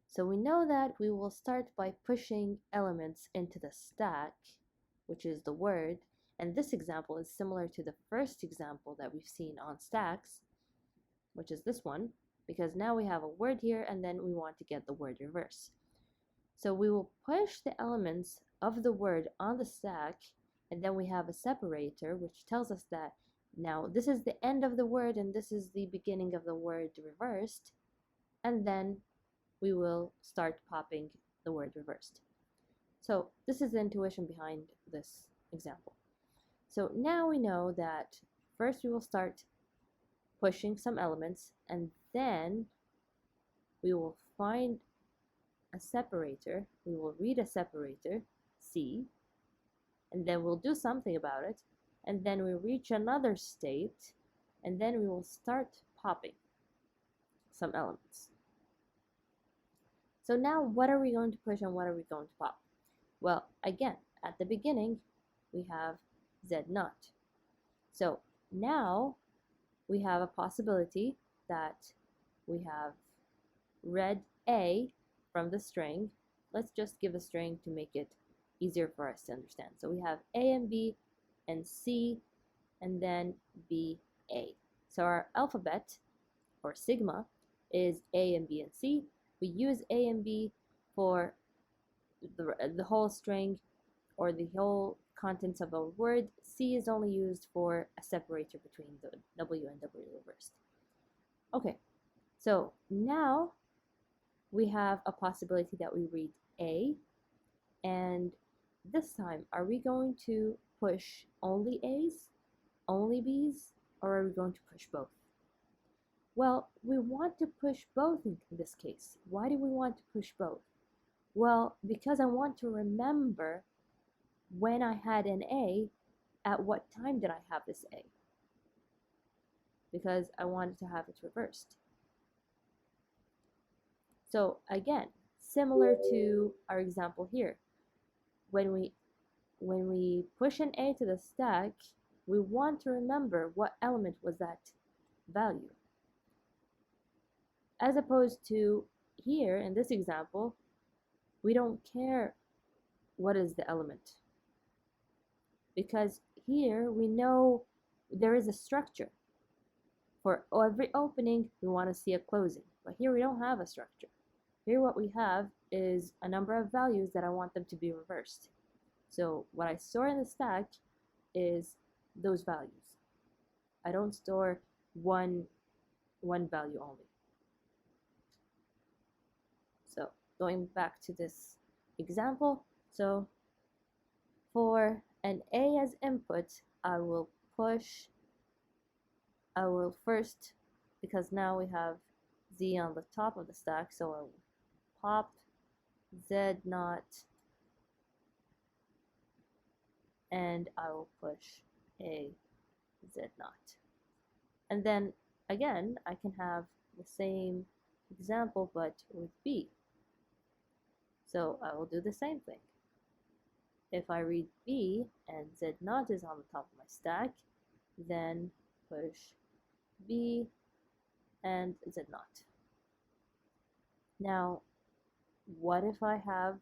So we know that we will start by pushing elements into the stack, which is the word, and this example is similar to the first example that we've seen on stacks, which is this one, because now we have a word here and then we want to get the word reverse. So we will push the elements of the word on the stack, and then we have a separator which tells us that now this is the end of the word and this is the beginning of the word reversed, and then we will start popping the word reversed. So this is the intuition behind this example. So now we know that first we will start pushing some elements, and then we will find a separator. We will read a separator, C, and then we'll do something about it, and then we reach another state, and then we will start popping some elements. So now what are we going to push and what are we going to pop? Well, again, at the beginning, we have Z naught. So now we have a possibility that we have read A from the string. Let's just give a string to make it easier for us to understand. So we have A and B and C and then B, A. So our alphabet, or sigma, is A and B and C. We use A and B for the whole string or the whole contents of a word. C is only used for a separator between the W and W reversed. Okay, so now we have a possibility that we read A, and this time, are we going to push only A's, only B's, or are we going to push both? Well, we want to push both in this case. Why do we want to push both? Well, because I want to remember when I had an A, at what time did I have this A? Because I wanted to have it reversed. So again, similar to our example here, when we push an A to the stack, we want to remember what element was that value. As opposed to here, in this example, we don't care what is the element. Because here we know there is a structure. For every opening, we want to see a closing. But here we don't have a structure. Here what we have is a number of values that I want them to be reversed. So what I store in the stack is those values. I don't store one value only. So going back to this example, so for an A as input, I will first, because now we have Z on the top of the stack, so I will pop Z0 and I will push A Z0. And then again, I can have the same example but with B. So I will do the same thing. If I read B and Z0 is on the top of my stack, then push B and Z0. Now, what if I have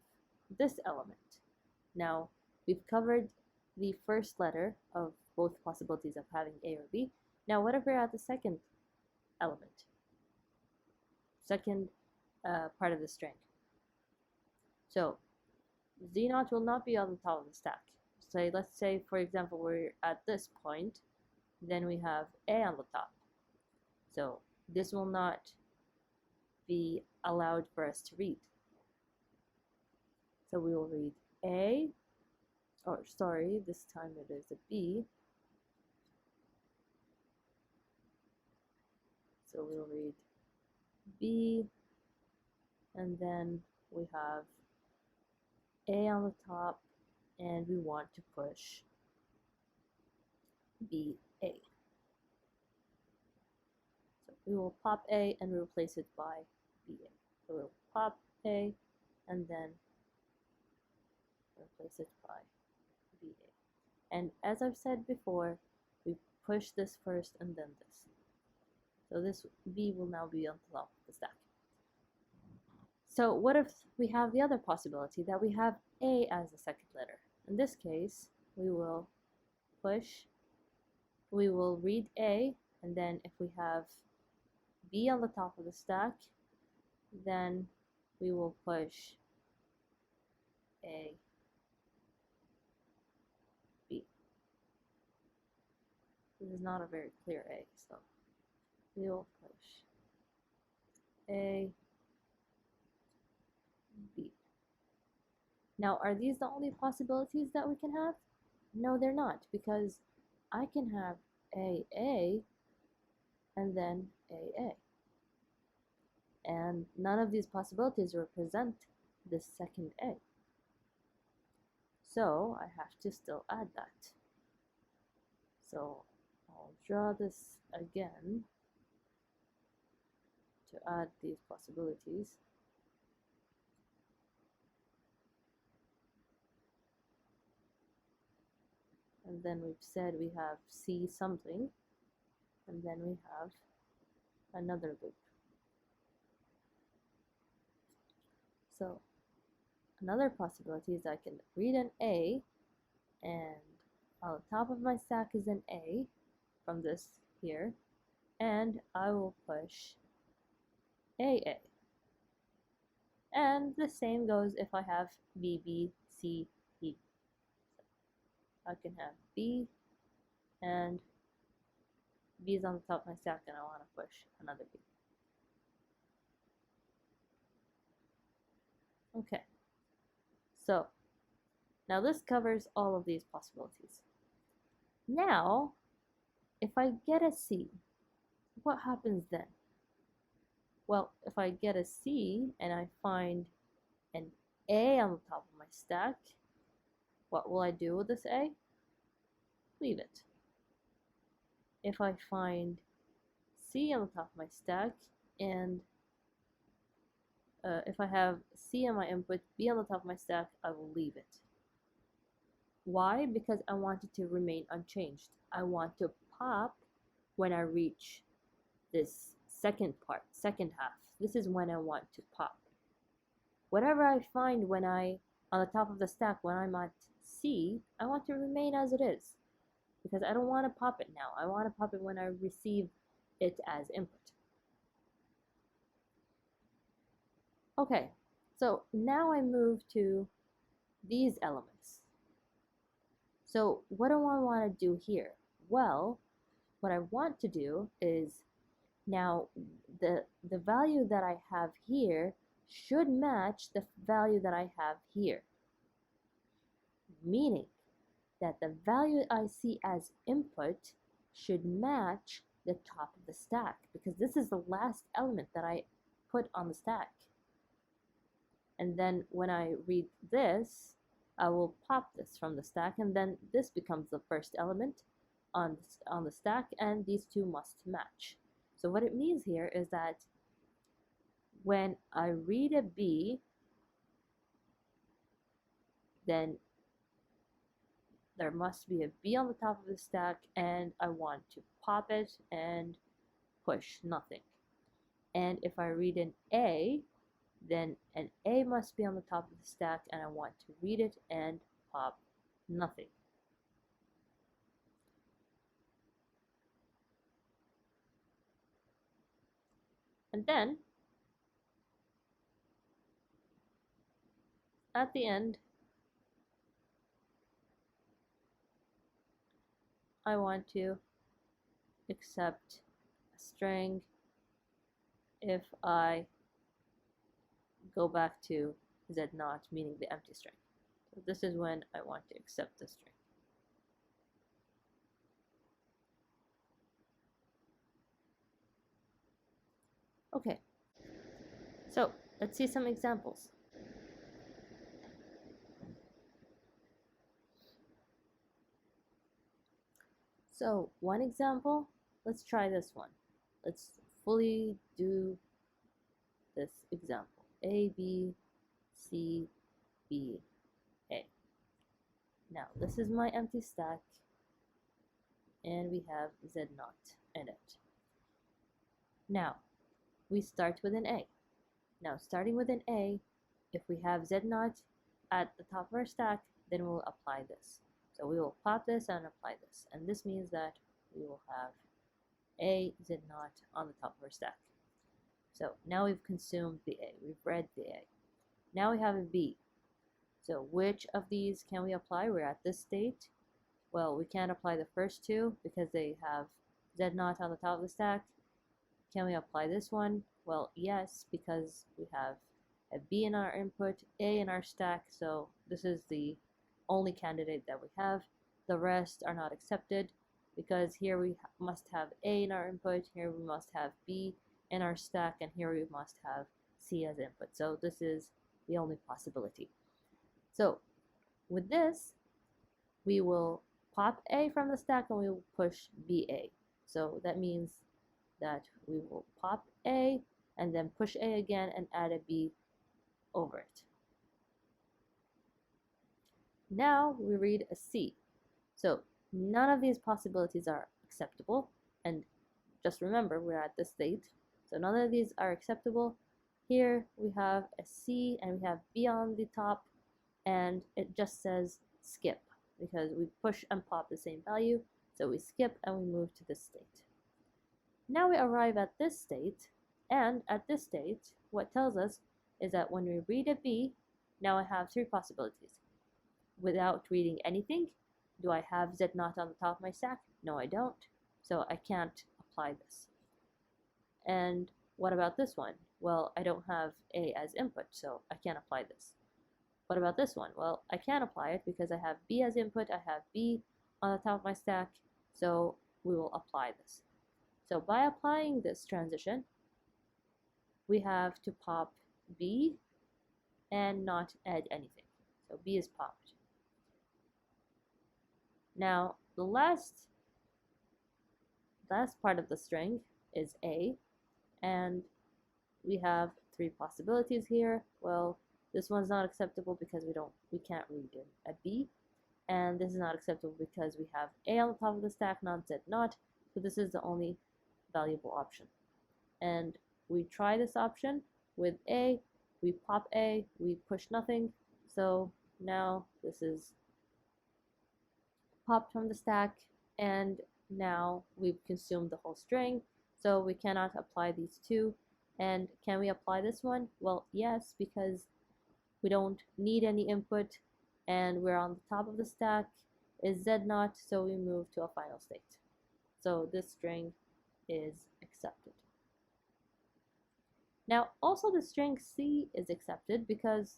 this element? Now, we've covered the first letter of both possibilities of having A or B. Now, what if we're at the second element? Second part of the string. So, Z0 will not be on the top of the stack. So let's say, for example, we're at this point, then we have A on the top. So this will not be allowed for us to read. So we will read A, or sorry, this time it is a B. So we'll read B, and then we have A on the top, and we want to push BA. So we will pop A and replace it by BA. So we'll pop A and then replace it by BA. And as I've said before, we push this first and then this. So this B will now be on top of the stack. So what if we have the other possibility that we have A as the second letter? In this case, we will read A, and then if we have B on the top of the stack, then we will push A, B. This is not a very clear A, so we will push A, B. Now, are these the only possibilities that we can have? No, they're not, because I can have AA and then AA. And none of these possibilities represent this second A. So I have to still add that. So I'll draw this again to add these possibilities. And then we've said we have C something. and then we have another loop. So another possibility is I can read an A, and on the top of my stack is an A from this here, and I will push AA. And the same goes if I have B, B, C, E. I can have B, and B is on the top of my stack, and I want to push another B. Okay, so now this covers all of these possibilities. Now, if I get a C, what happens then? Well, if I get a C and I find an A on the top of my stack, what will I do with this A? Leave it. If I find C on the top of my stack, and if I have C on my input, B on the top of my stack, I will leave it. Why? Because I want it to remain unchanged. I want to pop when I reach this second part, second half. This is when I want to pop. Whatever I find when on the top of the stack, when I'm at C, I want to remain as it is, because I don't want to pop it now. I want to pop it when I receive it as input. Okay, so now I move to these elements. So what do I want to do here? Well, what I want to do is now the value that I have here should match the value that I have here. Meaning that the value I see as input should match the top of the stack, because this is the last element that I put on the stack. And then when I read this, I will pop this from the stack, and then this becomes the first element on the stack, and these two must match. So what it means here is that when I read a B, then there must be a B on the top of the stack, and I want to pop it and push nothing. And if I read an A, then an A must be on the top of the stack, and I want to read it and pop nothing. And then at the end, I want to accept a string if I go back to Z0, meaning the empty string. So this is when I want to accept the string. Okay, so let's see some examples. So one example, let's try this one. Let's fully do this example. A, B, C, B, A. Now this is my empty stack, and we have Z0 in it. Now we start with an A. Now starting with an A, if we have Z0 at the top of our stack, then we'll apply this. So we will pop this and apply this, and this means that we will have A Z0 on the top of our stack. So now we've consumed the A, we've read the A. Now we have a B. So which of these can we apply? We're at this state. Well, we can't apply the first two because they have Z0 on the top of the stack. Can we apply this one? Well, yes, because we have a B in our input, A in our stack, so this is the only candidate that we have. The rest are not accepted because here we must have A in our input, here we must have B in our stack, and here we must have C as input. So this is the only possibility. So with this, we will pop A from the stack and we will push BA. So that means that we will pop A and then push A again and add a B over it. Now we read a C. So none of these possibilities are acceptable, and just remember we're at this state, so none of these are acceptable. Here we have a C and we have B on the top, and it just says skip because we push and pop the same value, so we skip and we move to this state. Now we arrive at this state, and at this state what tells us is that when we read a B, now I have three possibilities. Without reading anything, do I have Z naught on the top of my stack? No, I don't, so I can't apply this. And what about this one? Well, I don't have A as input, so I can't apply this. What about this one? Well, I can apply it because I have B as input, I have B on the top of my stack, so we will apply this. So by applying this transition, we have to pop B and not add anything. So B is popped. Now the last part of the string is A, and we have three possibilities here. Well, this one's not acceptable because we can't read a B, and this is not acceptable because we have A on the top of the stack, not Z naught, so this is the only valuable option. And we try this option with A, we pop A, we push nothing, so now this is popped from the stack, and now we've consumed the whole string, so we cannot apply these two. And can we apply this one? Well, yes, because we don't need any input and we're on the top of the stack is Z naught, so we move to a final state. So this string is accepted. Now also the string C is accepted because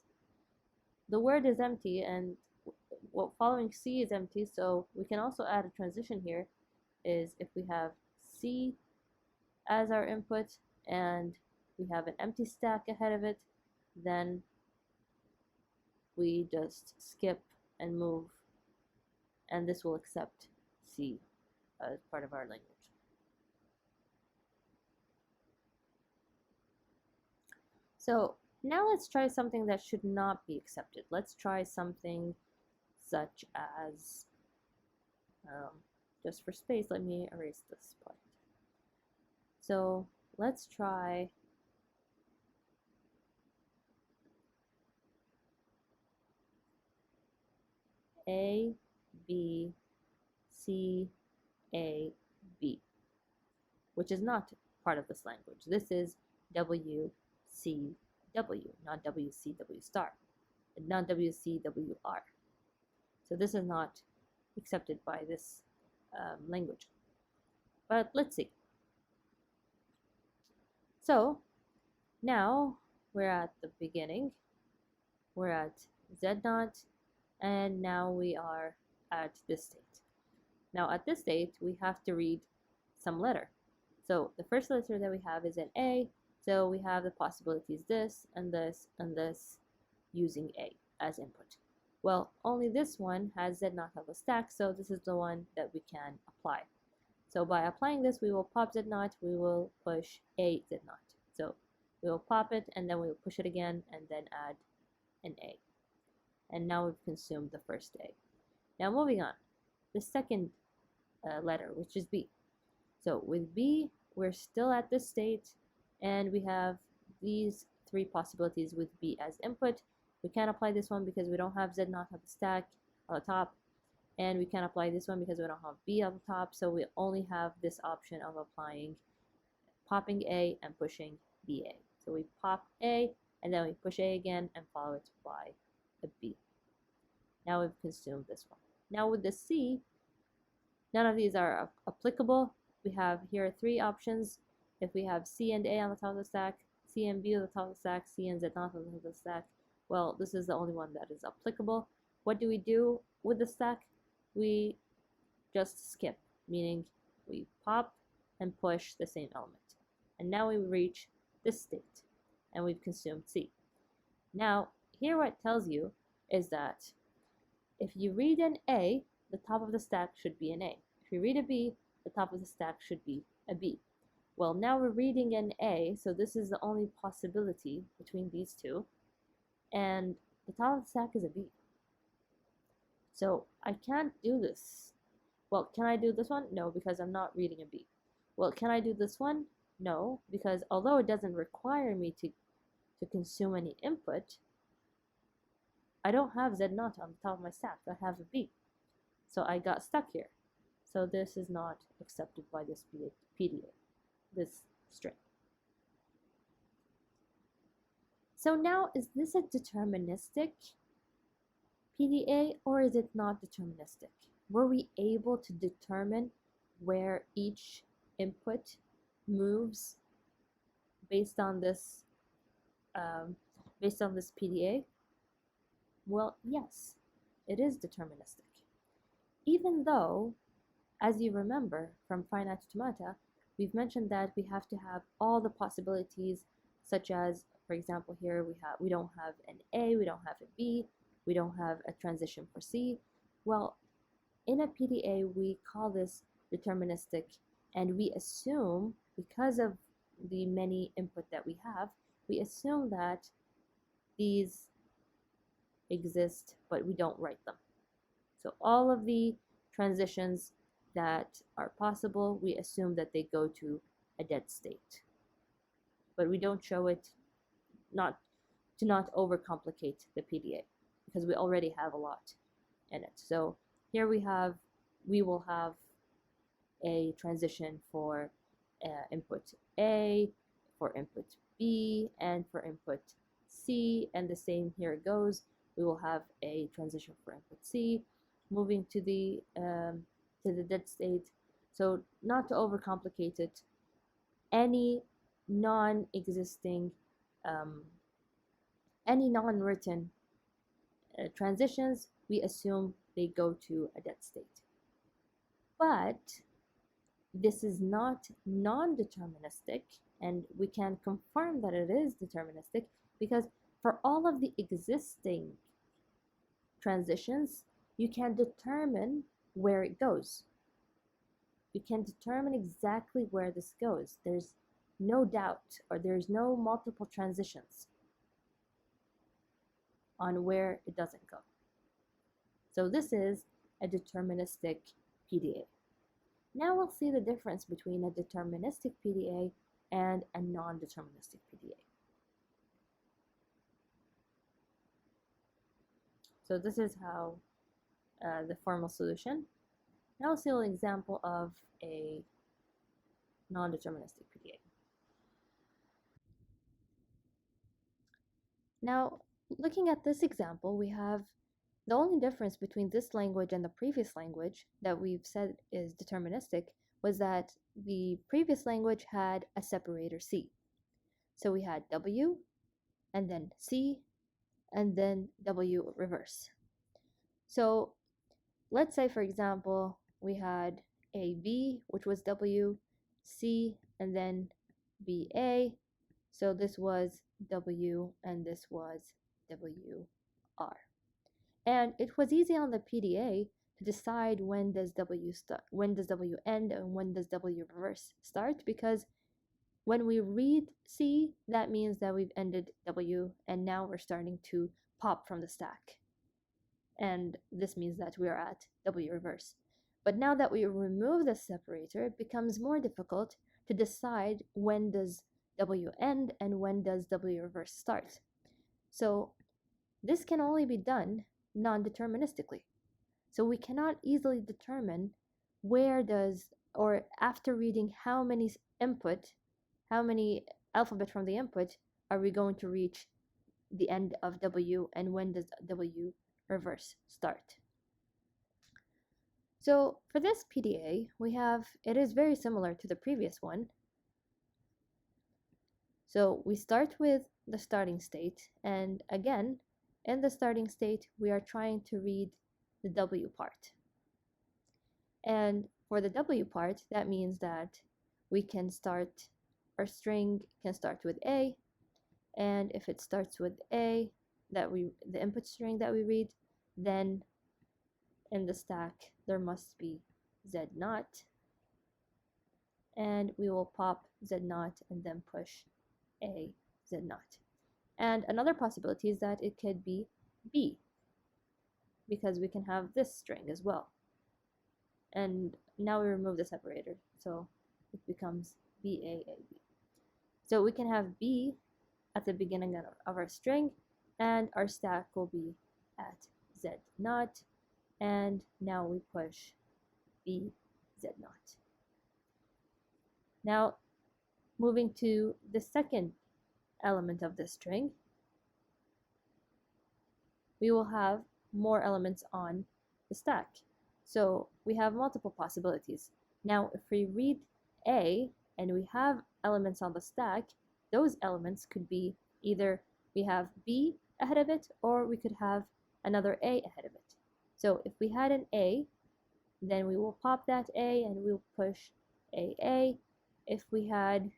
the word is empty and following C is empty, so we can also add a transition here. Is if we have C as our input and we have an empty stack ahead of it, then we just skip and move, and this will accept C as part of our language. So now let's try something that should not be accepted. Let's try something such as, just for space, let me erase this part. So let's try A, B, C, A, B, which is not part of this language. This is W, C, W, not W, C, W star, not W, C, W, R. So this is not accepted by this language. But let's see. So now we're at the beginning, we're at Z naught, and now we are at this state. Now at this state we have to read some letter. So the first letter that we have is an A, so we have the possibilities this and this and this using A as input. Well, only this one has Z naught on the stack, so this is the one that we can apply. So by applying this, we will pop Z naught, we will push A Z naught. So we will pop it and then we will push it again and then add an A. And now we've consumed the first A. Now moving on, the second letter, which is B. So with B, we're still at this state and we have these three possibilities with B as input. We can't apply this one because we don't have Z naught on the stack on the top, and we can't apply this one because we don't have B on the top, so we only have this option of popping A and pushing BA. So we pop A and then we push A again and follow it by a B. Now we've consumed this one. Now with the C, none of these are applicable. We have here three options. If we have C and A on the top of the stack, C and B on the top of the stack, C and Z naught on the top of the stack, well, this is the only one that is applicable. What do we do with the stack? We just skip, meaning we pop and push the same element. And now we reach this state, and we've consumed C. Now, here what it tells you is that if you read an A, the top of the stack should be an A. If you read a B, the top of the stack should be a B. Well, now we're reading an A, so this is the only possibility between these two, and the top of the stack is a B. So I can't do this. Well, can I do this one? No, because I'm not reading a B. Well, can I do this one? No, because although it doesn't require me to consume any input, I don't have Z naught on the top of my stack. I have a B. So I got stuck here. So this is not accepted by this PDA, this string. So now, is this a deterministic PDA or is it not deterministic? Were we able to determine where each input moves based on this PDA? Well, yes, it is deterministic. Even though, as you remember from finite automata, we've mentioned that we have to have all the possibilities, such as, for example, here we don't have an A, we don't have a B, we don't have a transition for C. Well, in a PDA, we call this deterministic, and we assume, because of the many input that we have, we assume that these exist, but we don't write them. So all of the transitions that are possible, we assume that they go to a dead state. But we don't show it to not overcomplicate the PDA, because we already have a lot in it. So here we will have a transition for input A, for input B, and for input C, and the same here it goes. We will have a transition for input C, moving to the dead state. So not to overcomplicate it, any non-existing, any non-written transitions, we assume they go to a dead state. But this is not non-deterministic, and we can confirm that it is deterministic because for all of the existing transitions, you can determine where it goes. You can determine exactly where this goes. There's no doubt, or there's no multiple transitions on where it doesn't go. So this is a deterministic PDA. Now we'll see the difference between a deterministic PDA and a non-deterministic PDA. So this is how the formal solution. Now we'll see an example of a non-deterministic PDA. Now, looking at this example, we have the only difference between this language and the previous language that we've said is deterministic was that the previous language had a separator C. So we had W, and then C, and then W reverse. So let's say, for example, we had AB, which was W, C, and then BA. So this was W, and this was WR. And it was easy on the PDA to decide when does W end, and when does W reverse start, because when we read C, that means that we've ended W, and now we're starting to pop from the stack. And this means that we are at W reverse. But now that we remove the separator, it becomes more difficult to decide when does W end and when does W reverse start. So this can only be done non-deterministically. So we cannot easily determine where does, or after reading how many alphabet from the input are we going to reach the end of W, and when does W reverse start. So for this PDA, it is very similar to the previous one. So we start with the starting state, and again, in the starting state, we are trying to read the W part. And for the W part, that means that our string can start with A, and if it starts with A, the input string that we read, then in the stack there must be Z0, and we will pop Z0 and then push A Z0. And another possibility is that it could be B, because we can have this string as well. And now we remove the separator, so it becomes BAAB. So we can have B at the beginning of our string, and our stack will be at Z naught, and now we push B Z naught. Now, moving to the second element of the string, we will have more elements on the stack. So we have multiple possibilities. Now, if we read A and we have elements on the stack, those elements could be either we have B ahead of it, or we could have another A ahead of it. So if we had an A, then we will pop that A and we'll push AA. If we had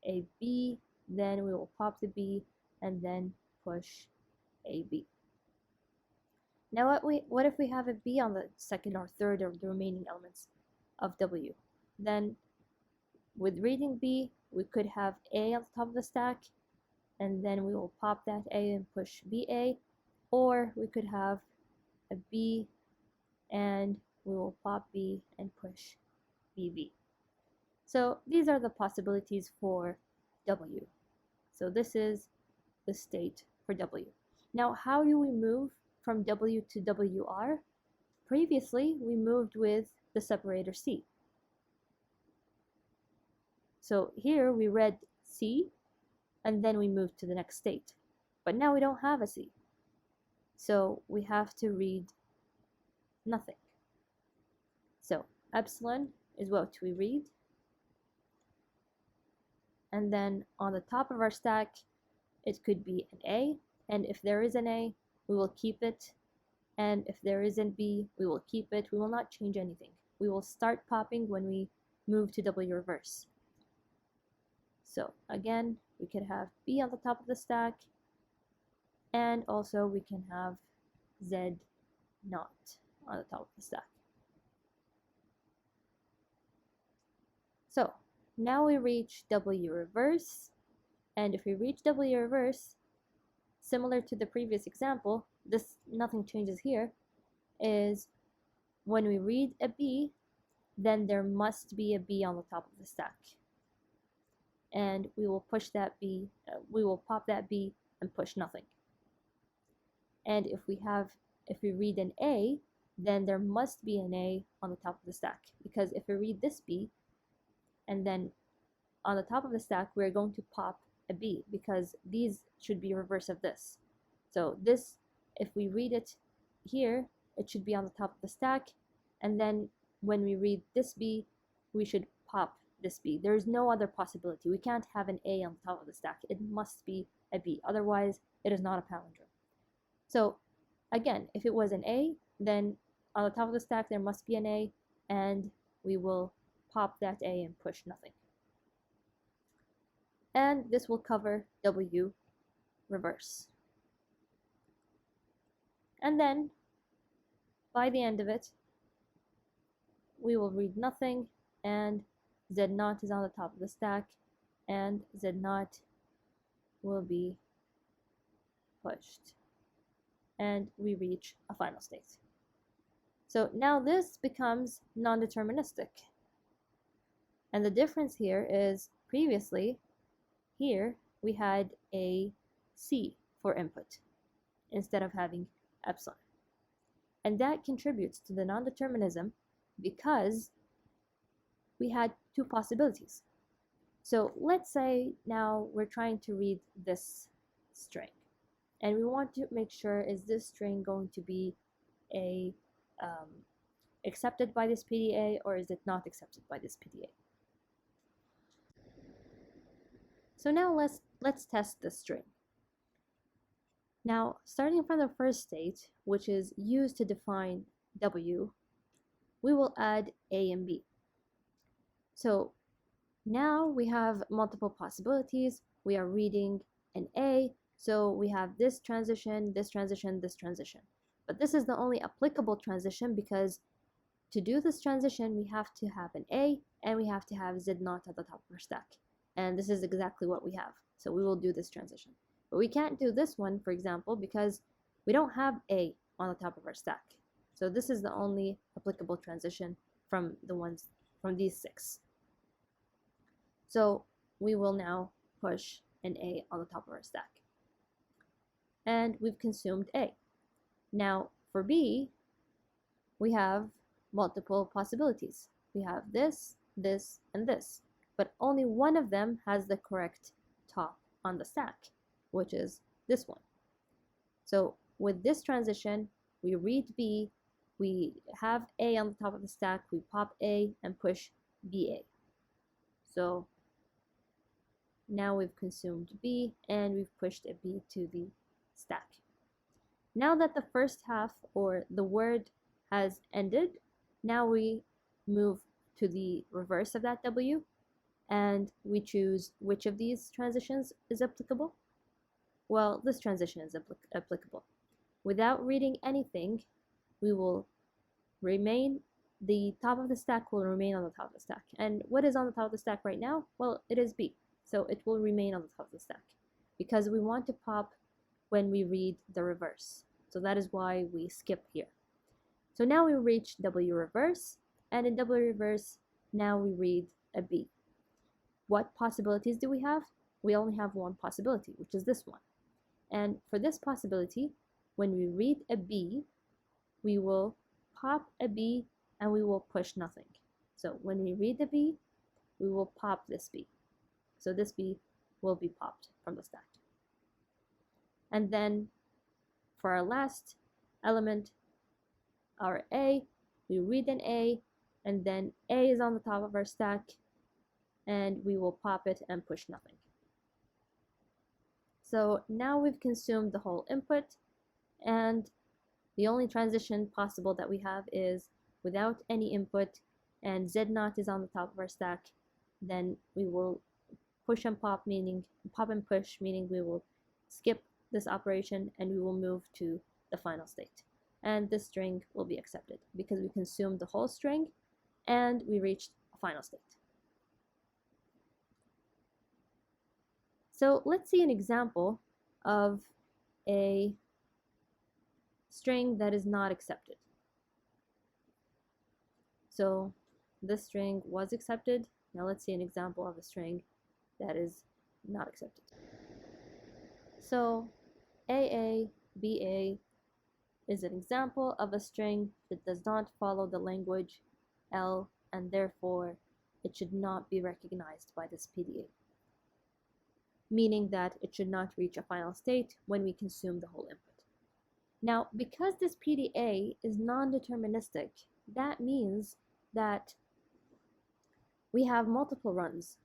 a B, then we will pop the B and then push AB. Now what if we have a B on the second or third of the remaining elements of W? Then with reading B, we could have A on the top of the stack, and then we will pop that A and push BA, or we could have a B and we will pop B and push BB. So these are the possibilities for W. So this is the state for W. Now, how do we move from W to WR? Previously, we moved with the separator C. So here we read C, and then we moved to the next state. But now we don't have a C. So we have to read nothing. So epsilon is what we read. And then on the top of our stack, it could be an A. And if there is an A, we will keep it. And if there is an B, we will keep it. We will not change anything. We will start popping when we move to W reverse. So again, we could have B on the top of the stack, and also we can have Z naught on the top of the stack. So now we reach W reverse, and if we reach W reverse, similar to the previous example, this nothing changes here, is when we read a B, then there must be a B on the top of the stack. And we will push that B, we will pop that B and push nothing. And if we read an A, then there must be an A on the top of the stack, because if we read this B, and then on the top of the stack, we're going to pop a B, because these should be reverse of this. So this, if we read it here, it should be on the top of the stack, and then when we read this B, we should pop this B. There is no other possibility. We can't have an A on the top of the stack. It must be a B. Otherwise, it is not a palindrome. So again, if it was an A, then on the top of the stack, there must be an A, and we will pop that A and push nothing. And this will cover W reverse. And then, by the end of it, we will read nothing, and Z naught is on the top of the stack, and Z naught will be pushed. And we reach a final state. So now this becomes non-deterministic. And the difference here is previously, here we had a C for input instead of having epsilon. And that contributes to the non-determinism because we had two possibilities. So let's say now we're trying to read this string, and we want to make sure, is this string going to be accepted by this PDA, or is it not accepted by this PDA? So now let's test this string. Now, starting from the first state, which is used to define W, we will add A and B. So now we have multiple possibilities. We are reading an A, so we have this transition, this transition, this transition. But this is the only applicable transition, because to do this transition, we have to have an A, and we have to have Z naught at the top of our stack. And this is exactly what we have. So we will do this transition. But we can't do this one, for example, because we don't have A on the top of our stack. So this is the only applicable transition from these 6. So we will now push an A on the top of our stack. And we've consumed A. Now for B, we have multiple possibilities. We have this, this, and this, but only one of them has the correct top on the stack, which is this one. So with this transition, we read B, we have A on the top of the stack, we pop A and push BA. So now we've consumed B and we've pushed a B to the stack. Now that the first half or the word has ended, now we move to the reverse of that W and we choose which of these transitions is applicable. Well, this transition is applicable. Without reading anything, we will remain, the top of the stack will remain on the top of the stack. And what is on the top of the stack right now? Well, it is B. So it will remain on the top of the stack because we want to pop when we read the reverse. So that is why we skip here. So now we reach W reverse, and in W reverse, now we read a B. What possibilities do we have? We only have one possibility, which is this one. And for this possibility, when we read a B, we will pop a B and we will push nothing. So when we read the B, we will pop this B. So this B will be popped from the stack. And then for our last element, our A, we read an A, and then A is on the top of our stack, and we will pop it and push nothing. So now we've consumed the whole input, and the only transition possible that we have is without any input, and Z0 is on the top of our stack, then we will push and pop, meaning pop and push, meaning we will skip this operation and we will move to the final state. And this string will be accepted because we consumed the whole string and we reached a final state. So let's see an example of a string that is not accepted. So this string was accepted. Now let's see an example of a string that is not accepted. So AA, BA is an example of a string that does not follow the language L, and therefore it should not be recognized by this PDA, meaning that it should not reach a final state when we consume the whole input. Now, because this PDA is non-deterministic, that means that we have multiple runs.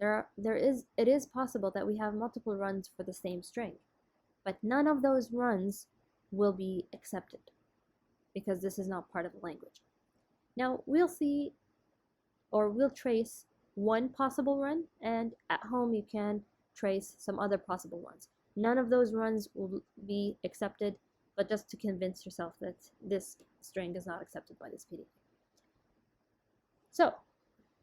It is possible that we have multiple runs for the same string, but none of those runs will be accepted because this is not part of the language. Now we'll see, or we'll trace one possible run, and at home you can trace some other possible runs. None of those runs will be accepted, but just to convince yourself that this string is not accepted by this PDA. So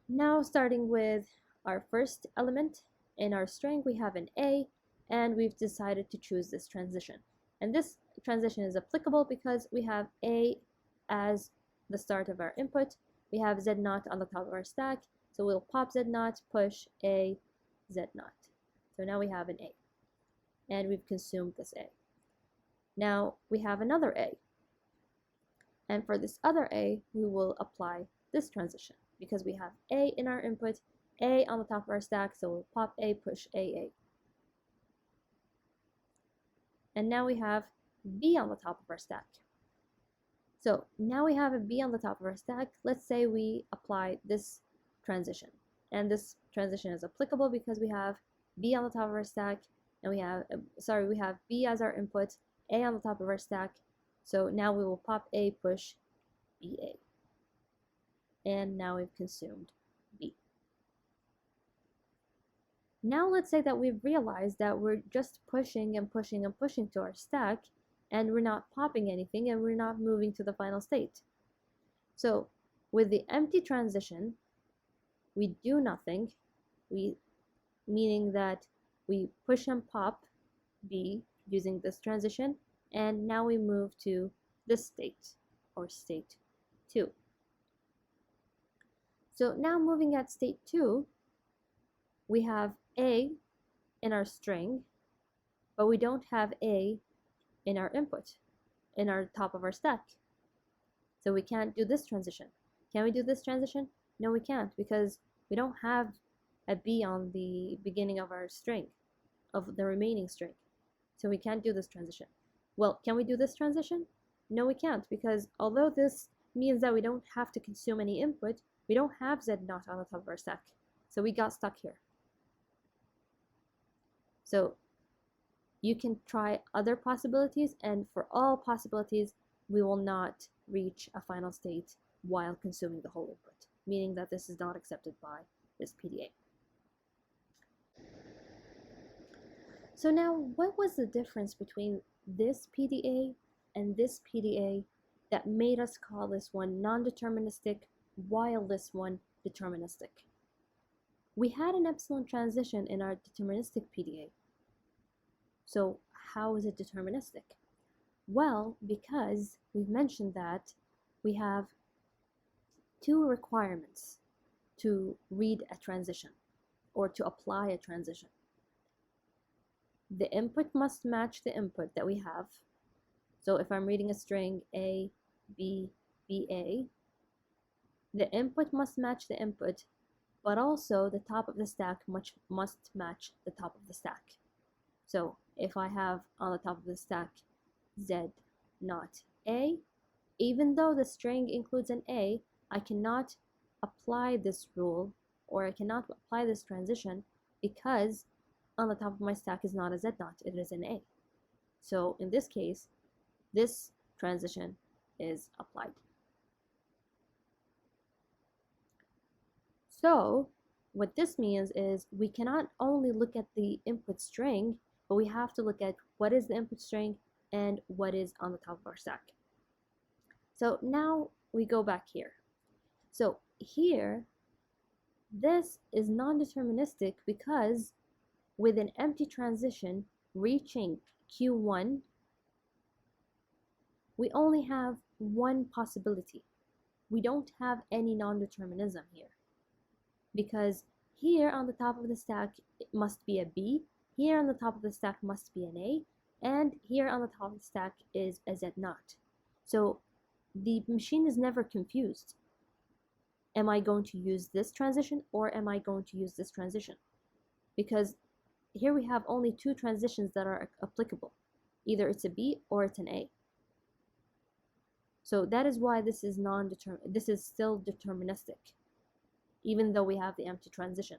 now starting with our first element in our string, we have an A, and we've decided to choose this transition. And this transition is applicable because we have A as the start of our input. We have Z0 on the top of our stack, so we'll pop Z0, push A, Z0. So now we have an A, and we've consumed this A. Now we have another A, and for this other A, we will apply this transition because we have A in our input, A on the top of our stack, so we'll pop A, push AA. And now we have B on the top of our stack. So now we have a B on the top of our stack. Let's say we apply this transition. And this transition is applicable because we have B on the top of our stack, and we have B as our input, A on the top of our stack. So now we will pop A, push BA. And now we've consumed B. Now let's say that we've realized that we're just pushing and pushing and pushing to our stack, and we're not popping anything, and we're not moving to the final state. So with the empty transition, we do nothing, meaning that we push and pop B using this transition, and now we move to this state, or state 2. So now moving at state 2, we have A in our string, but we don't have A in our input, in our top of our stack. So we can't do this transition. Can we do this transition? No, we can't, because we don't have a B on the beginning of our string, of the remaining string. So we can't do this transition. Well, can we do this transition? No, we can't, because although this means that we don't have to consume any input, we don't have Z naught on the top of our stack. So we got stuck here. So you can try other possibilities, and for all possibilities, we will not reach a final state while consuming the whole input, meaning that this is not accepted by this PDA. So now, what was the difference between this PDA and this PDA that made us call this one non-deterministic while this one deterministic? We had an epsilon transition in our deterministic PDA. So how is it deterministic? Well, because we've mentioned that we have two requirements to read a transition or to apply a transition. The input must match the input that we have. So if I'm reading a string A, B, B, A, the input must match the input, but also the top of the stack must match the top of the stack. So if I have on the top of the stack Z naught A, even though the string includes an A, I cannot apply this rule, or I cannot apply this transition, because on the top of my stack is not a Z naught, it is an A. So in this case, this transition is applied. So what this means is we cannot only look at the input string, but we have to look at what is the input string and what is on the top of our stack. So now we go back here. So here, this is non-deterministic because with an empty transition reaching Q1, we only have one possibility. We don't have any non-determinism here, because here on the top of the stack it must be a B, here on the top of the stack must be an A, and here on the top of the stack is a Z naught. So the machine is never confused. Am I going to use this transition or am I going to use this transition? Because here we have only two transitions that are applicable. Either it's a B or it's an A. So that is why this is still deterministic, even though we have the empty transition.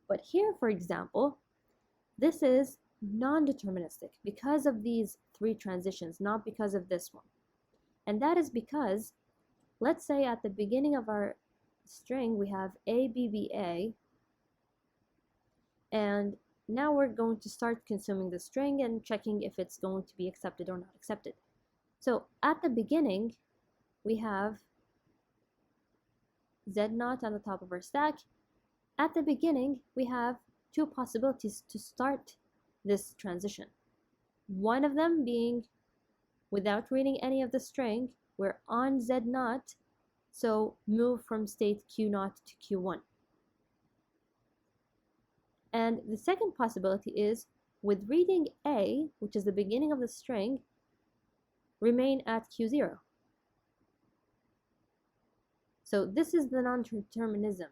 But here, for example, this is non-deterministic because of these three transitions, not because of this one. And that is because, let's say at the beginning of our string we have A, B, B, A, and now we're going to start consuming the string and checking if it's going to be accepted or not accepted. So at the beginning, we have Z naught on the top of our stack. At the beginning, we have two possibilities to start this transition. One of them being, without reading any of the string, we're on Z naught, so move from state Q naught to Q1. And the second possibility is, with reading A, which is the beginning of the string, remain at Q0. So this is the non-determinism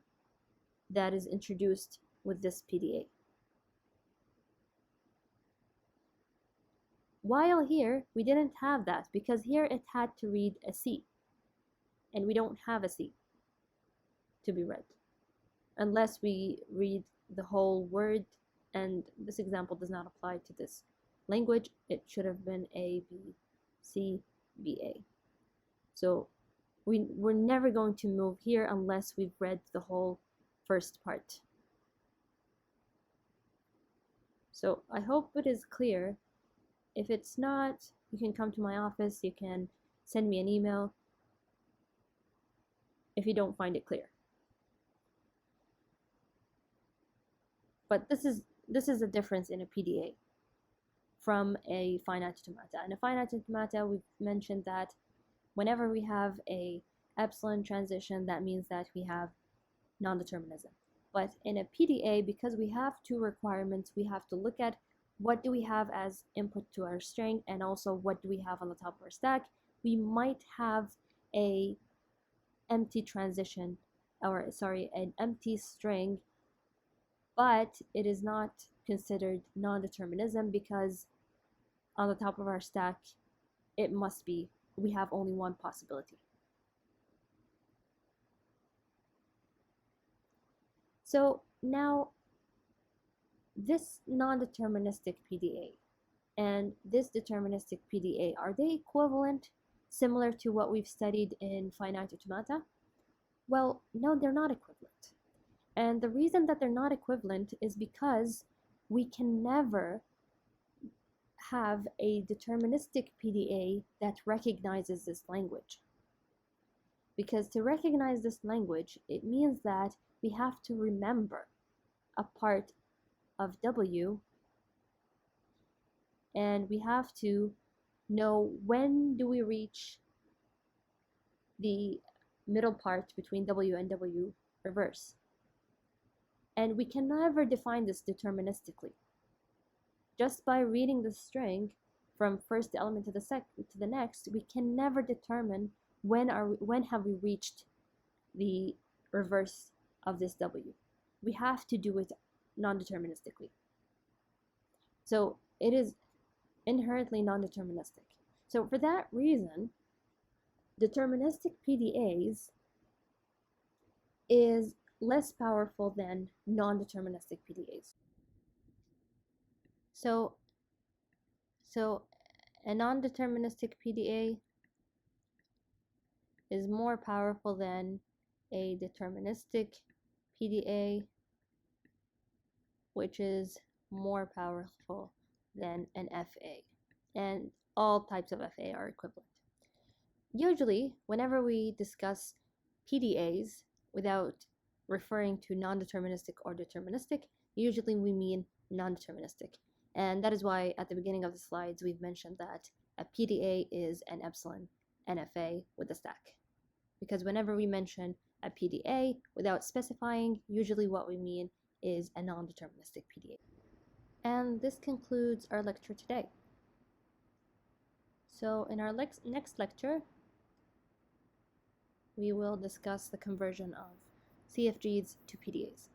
that is introduced with this PDA. While here, we didn't have that, because here it had to read a C, and we don't have a C to be read, unless we read the whole word, and this example does not apply to this language. It should have been A, B, C, B, A. So we're never going to move here unless we've read the whole first part. So I hope it is clear. If it's not, you can come to my office, you can send me an email if you don't find it clear. But this is a difference in a PDA from a finite automata. In a finite automata, we've mentioned that whenever we have a epsilon transition, that means that we have non-determinism. But in a PDA, because we have two requirements, we have to look at what do we have as input to our string, and also what do we have on the top of our stack. We might have a empty transition, or sorry, an empty string, but it is not considered non-determinism because on the top of our stack, it must be, we have only one possibility. So now this non-deterministic PDA and this deterministic PDA, are they equivalent, similar to what we've studied in finite automata? Well, no, they're not equivalent. And the reason that they're not equivalent is because we can never have a deterministic PDA that recognizes this language. Because to recognize this language, it means that we have to remember a part of W, and we have to know when do we reach the middle part between W and W reverse. And we can never define this deterministically. Just by reading the string from first element to the next, we can never determine when have we reached the reverse of this W. We have to do it non-deterministically. So it is inherently non-deterministic. So for that reason, deterministic PDAs is less powerful than non-deterministic PDAs. So a non-deterministic PDA is more powerful than a deterministic PDA, which is more powerful than an FA. And all types of FA are equivalent. Usually, whenever we discuss PDAs without referring to non-deterministic or deterministic, usually we mean non-deterministic. And that is why at the beginning of the slides we've mentioned that a PDA is an epsilon NFA with a stack. Because whenever we mention a PDA without specifying, usually what we mean is a non-deterministic PDA. And this concludes our lecture today. So in our next lecture, we will discuss the conversion of CFGs to PDAs.